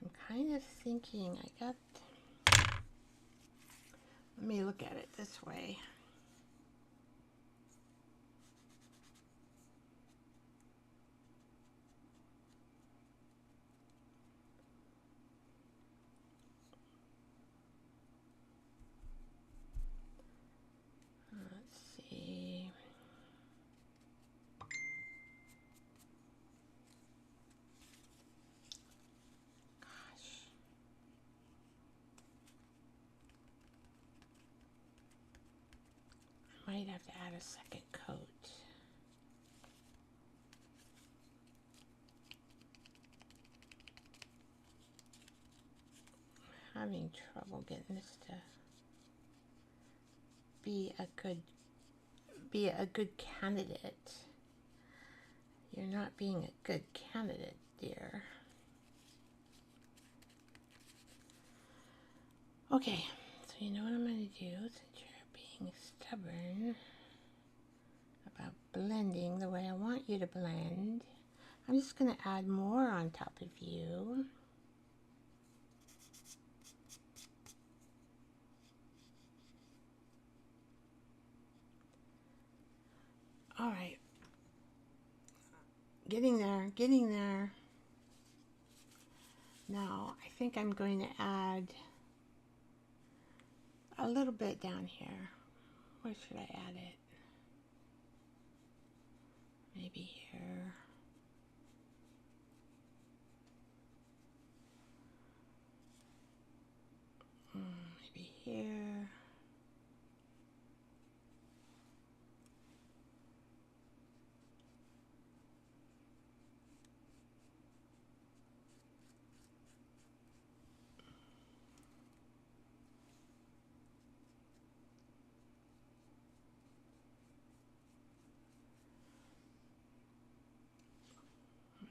S1: I'm kind of thinking let me look at it this way. Let's see. Gosh. to add a second coat. I'm having trouble getting this to be a good candidate. You're not being a good candidate, dear. Okay, so you know what I'm going to do, since you're being stubborn about blending the way I want you to blend. I'm just going to add more on top of you. All right. Getting there, getting there. Now, I think I'm going to add a little bit down here. Where should I add it? Maybe here. Maybe here.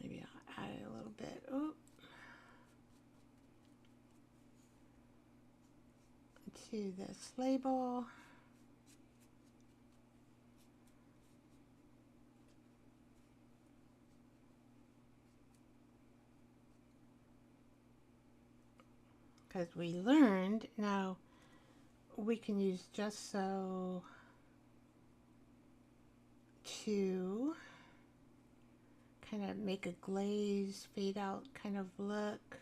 S1: Maybe I'll add it a little bit. Oop. To this label. Because we learned, now we can use just so to kind of make a glaze, fade out kind of look.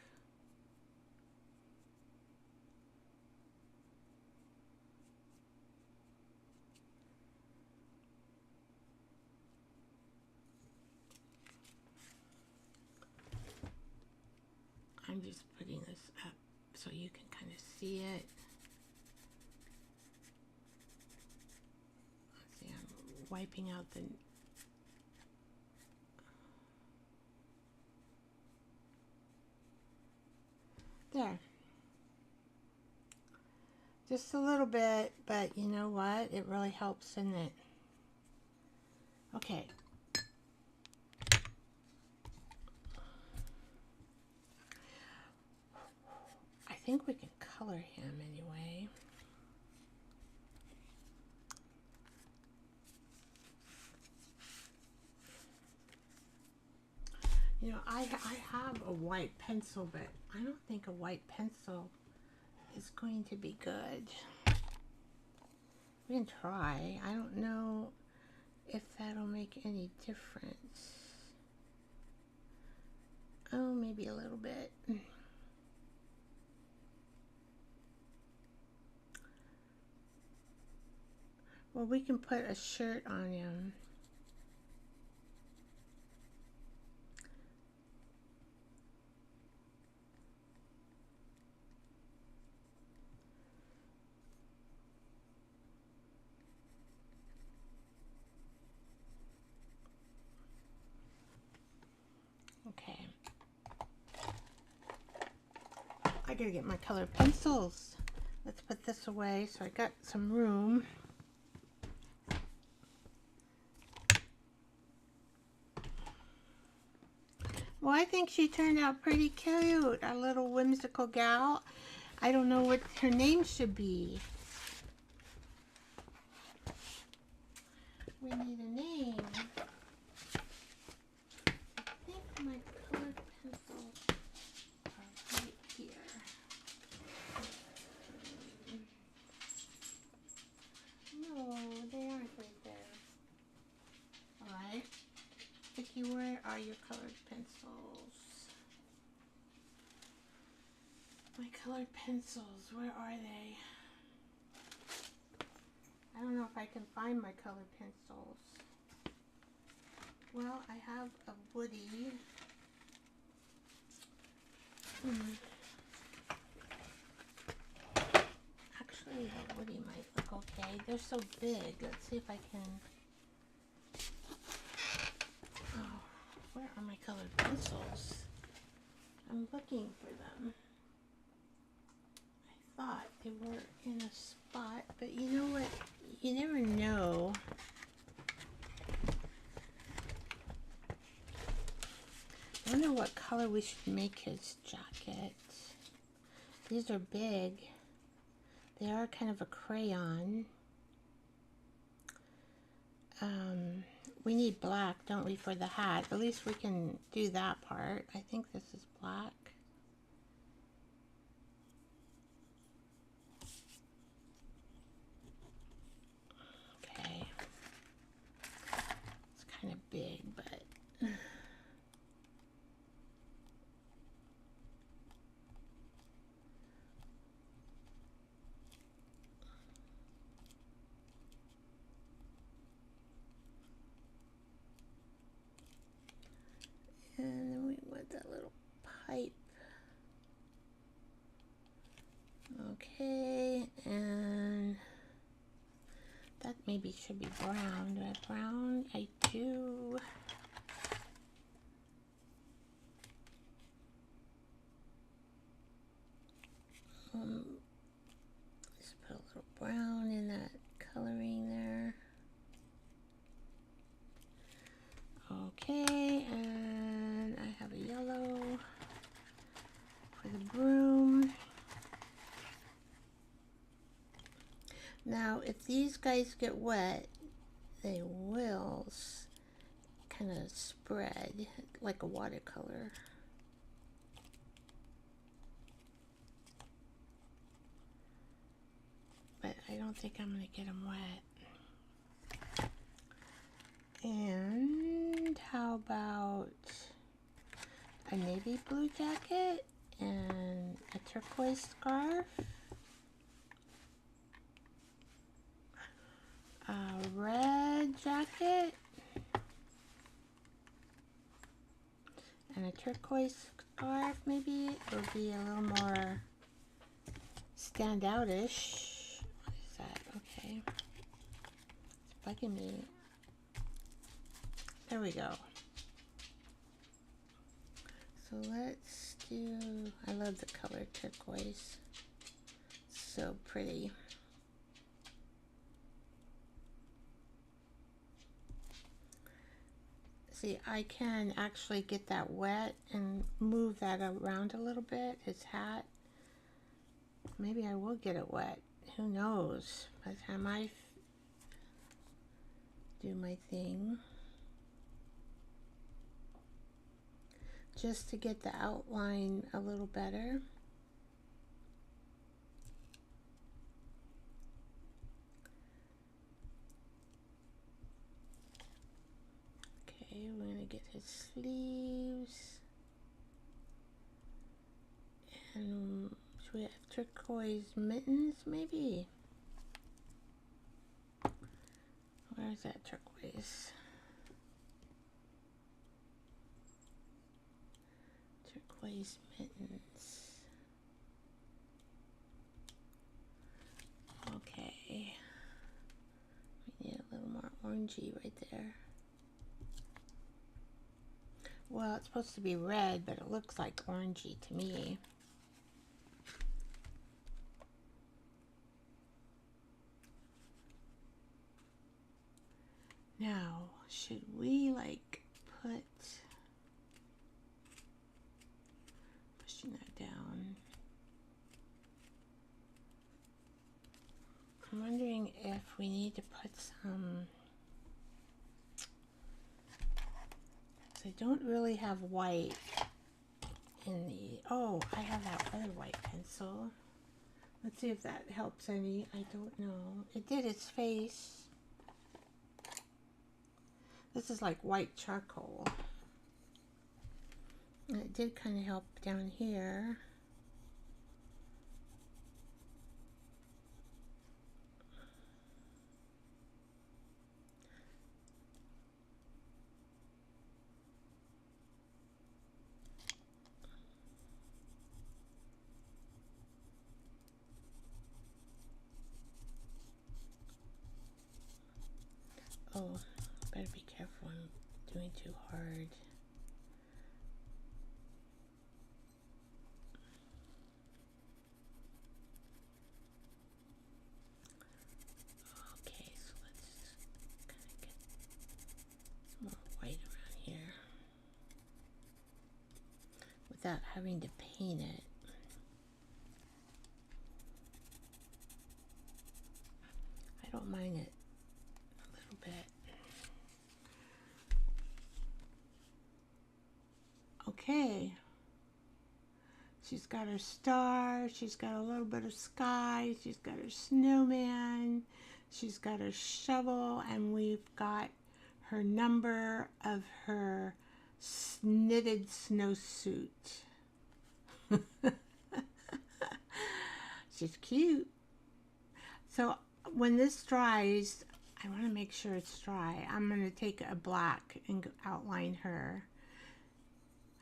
S1: I'm just putting this up so you can kind of see it. Let's see, I'm wiping out the... There. Just a little bit, but you know what? It really helps, doesn't it? Okay. I think we can color him anyway. You know, I have a white pencil, but I don't think a white pencil is going to be good. We can try. I don't know if that'll make any difference. Oh, maybe a little bit. Well, we can put a shirt on him. Okay. I gotta get my colored pencils. Let's put this away so I got some room. Well, I think she turned out pretty cute. A little whimsical gal. I don't know what her name should be. We need a name. I think my colored pencils are right here. No, they aren't right there. Alright. Vicky, where are your colored pencils? My colored pencils, where are they? I don't know if I can find my colored pencils. Well, I have a Woody. Actually, the Woody might look Okay, they're so big. Let's see if I can... Oh, where are my colored pencils? I'm looking for them. I thought they were in a spot, but you know what? You never know. I wonder what color we should make his jacket. These are big. They are kind of a crayon. We need black, don't we, for the hat? At least we can do that part. I think this is black. Okay. It's kind of big, but... And then we want that little pipe. Okay, and that maybe should be brown. Do I have brown? I do. Let's put a little brown in that coloring there. Okay, and I have a yellow for the broom. Now, if these guys get wet, they will kind of spread like a watercolor. But I don't think I'm going to get them wet. And how about a navy blue jacket and a turquoise scarf? A red jacket and a turquoise scarf, maybe it will be a little more standout-ish. What is that? Okay. It's bugging me. There we go. So let's do, I love the color turquoise. So pretty. See, I can actually get that wet and move that around a little bit, his hat. Maybe I will get it wet. Who knows? By the time I do my thing. Just to get the outline a little better. Okay, we're going to get his sleeves. And should we have turquoise mittens, maybe? Where's that turquoise? Turquoise mittens. Okay. We need a little more orangey right there. Well, it's supposed to be red, but it looks like orangey to me. Now, should we like pushing that down? I'm wondering if we need to put some, I don't really have white in the, oh, I have that other white pencil. Let's see if that helps any. I don't know. It did its face. This is like white charcoal. And it did kind of help down here. without having to paint it. I don't mind it a little bit. Okay. She's got her star, she's got a little bit of sky, she's got her snowman, she's got her shovel, and we've got her number of her knitted snowsuit. She's cute. So when this dries, I want to make sure it's dry. I'm going to take a black and outline her.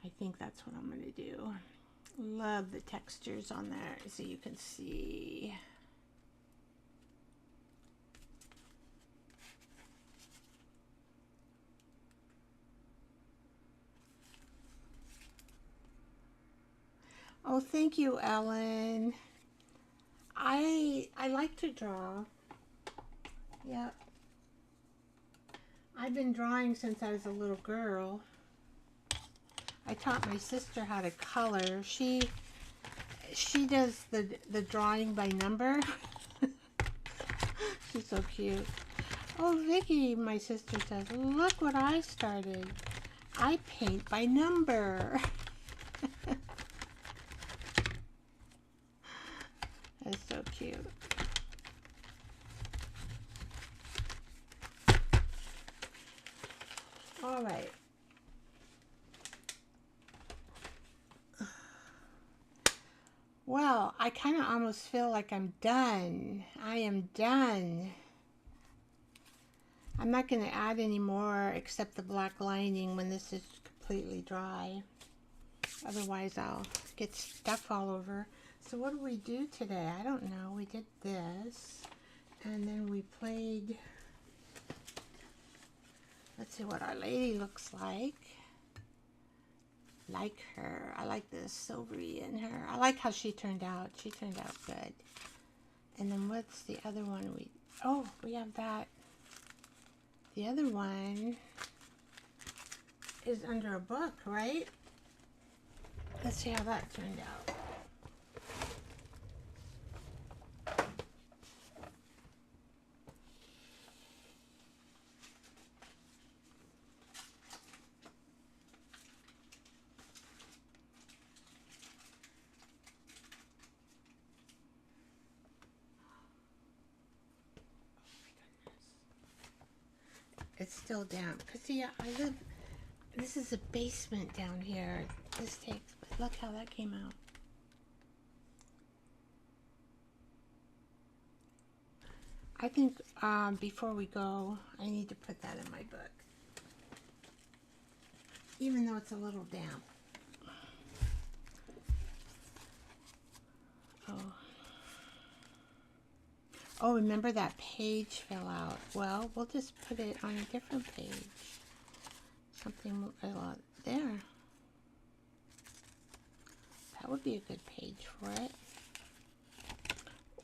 S1: I think that's what I'm going to do. Love the textures on there, so you can see. Oh, thank you, Ellen. I like to draw. Yep. I've been drawing since I was a little girl. I taught my sister how to color. She does the drawing by number. She's so cute. Oh, Vicky, my sister says, look what I started. I paint by number. That's so cute. All right. Well, I kind of almost feel like I'm done. I am done. I'm not going to add any more except the black lining when this is completely dry. Otherwise, I'll get stuff all over. So what did we do today? I don't know. We did this. And then we played... Let's see what Our Lady looks like. Like her. I like the silvery in her. I like how she turned out. She turned out good. And then what's the other one? We have that. The other one is under a book, right? Let's see how that turned out. It's still damp. Because see, this is a basement down here. Look how that came out. I think before we go, I need to put that in my book. Even though it's a little damp. Oh, remember that page fell out. Well, we'll just put it on a different page. Something there. That would be a good page for it.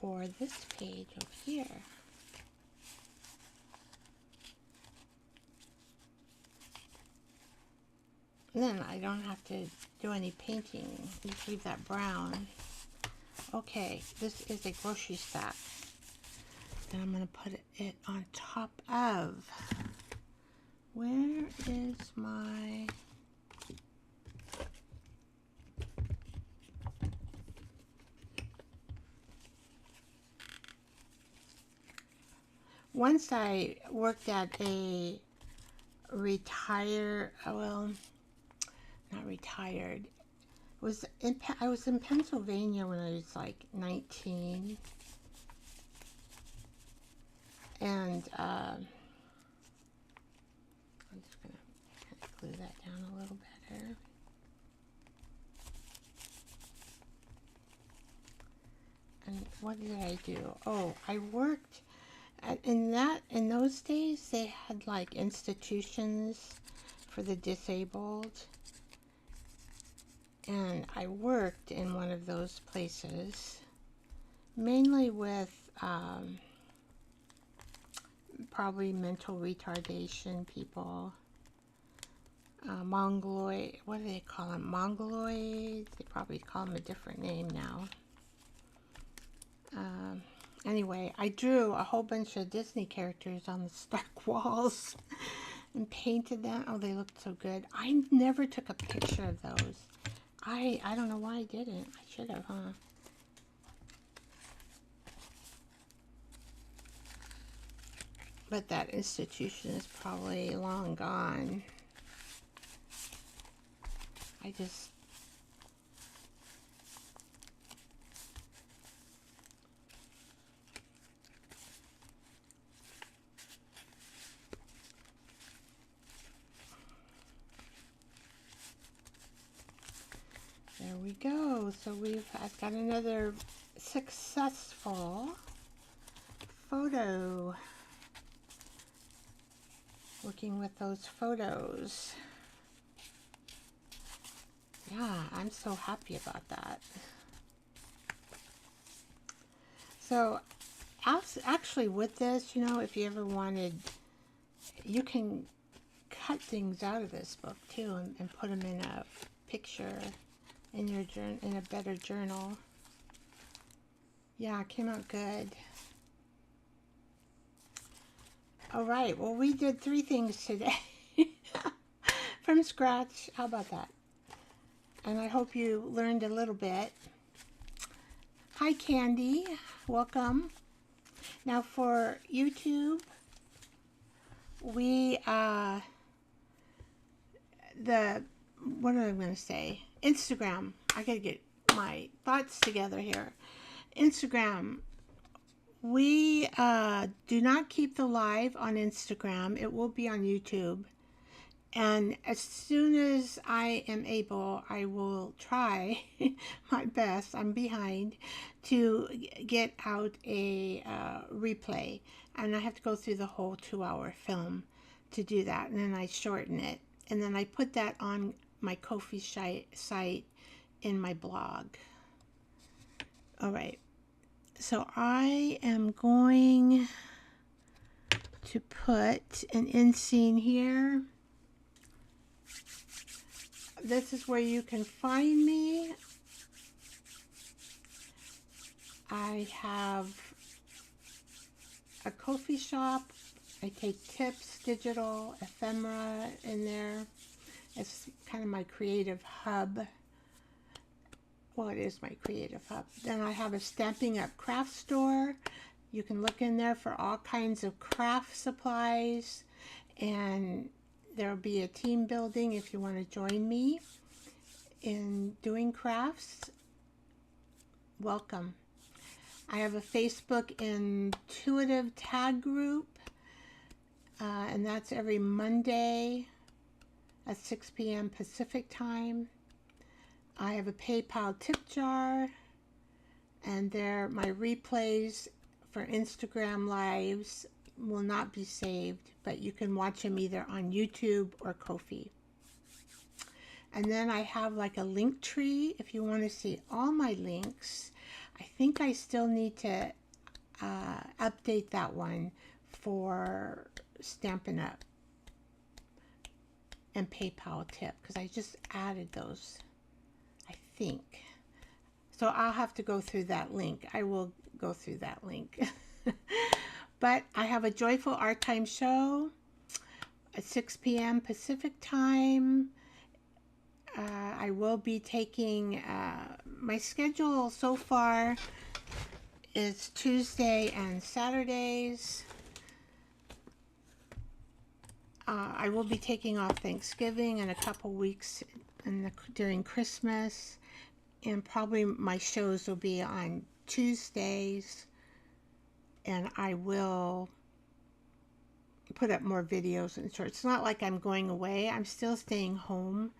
S1: Or this page over here. And then I don't have to do any painting. Just leave that brown. Okay, this is a grocery stack. And I'm going to put it on top of. Where is my... Once I worked at a well, not retired. I was in Pennsylvania when I was like 19. And I'm just going to glue that down a little better. And what did I do? Oh, I worked in those days they had like institutions for the disabled. And I worked in one of those places, mainly with probably mental retardation people. Mongoloid, what do they call them? Mongoloid? They probably call them a different name now. Anyway, I drew a whole bunch of Disney characters on the stark walls and painted them. Oh, they looked so good. I never took a picture of those. I don't know why I didn't. I should have, huh? But that institution is probably long gone. I just... There we go. So I've got another successful photo. Working with those photos. Yeah, I'm so happy about that. So actually with this, you know, if you ever wanted, you can cut things out of this book too and put them in a picture in your journal, in a better journal. Yeah, it came out good. All right, well, we did 3 things today from scratch. How about that? And I hope you learned a little bit. Hi, Candy. Welcome. Now for YouTube, we, what am I going to say? Instagram. I got to get my thoughts together here. Instagram. We do not keep the live on Instagram. It will be on YouTube. And as soon as I am able, I will try my best. I'm behind to get out a replay. And I have to go through the whole 2-hour film to do that. And then I shorten it. And then I put that on my Ko-fi site in my blog. All right. So I am going to put an end scene here. This is where you can find me. I have a Ko-fi shop. I take tips, digital, ephemera in there. It's kind of my creative hub. Well, it is my creative hub. Then I have a Stamping Up craft store. You can look in there for all kinds of craft supplies, and there'll be a team building if you want to join me in doing crafts. Welcome. I have a Facebook intuitive tag group, and that's every Monday at 6 p.m. Pacific time. I have a PayPal tip jar, and there my replays for Instagram lives will not be saved, but you can watch them either on YouTube or Ko-fi. And then I have like a link tree if you want to see all my links. I think I still need to update that one for Stampin' Up and PayPal tip, because I just added those, I think. So I'll have to go through that link. I will go through that link. But I have a Joyful Art Time show at 6 p.m. Pacific time. I will be taking, my schedule so far is Tuesday and Saturdays. I will be taking off Thanksgiving and a couple weeks during Christmas. And probably my shows will be on Tuesdays. And I will put up more videos and shorts. It's not like I'm going away. I'm still staying home.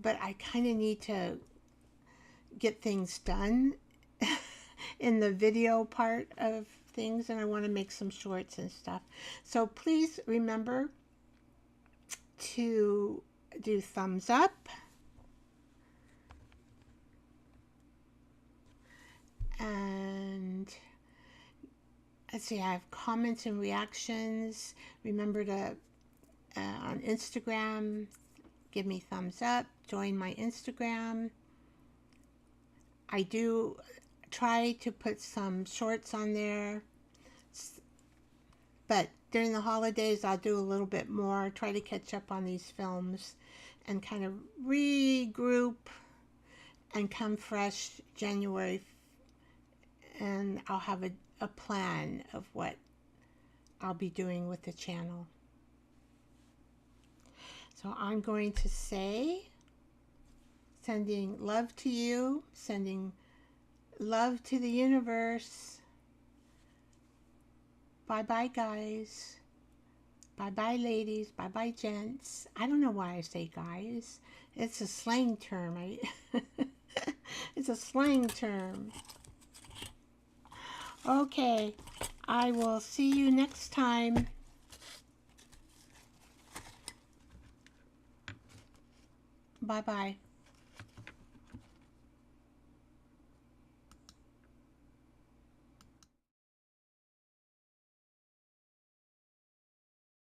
S1: But I kind of need to get things done in the video part of things. And I want to make some shorts and stuff. So please remember to do thumbs up. And let's see, I have comments and reactions. Remember to, on Instagram, give me thumbs up, join my Instagram. I do try to put some shorts on there, but during the holidays I'll do a little bit more, try to catch up on these films and kind of regroup and come fresh January, and I'll have a plan of what I'll be doing with the channel. So I'm going to say, sending love to you, sending love to the universe. Bye-bye, guys. Bye-bye, ladies. Bye-bye, gents. I don't know why I say guys. It's a slang term. It's a slang term. Okay, I will see you next time. Bye-bye.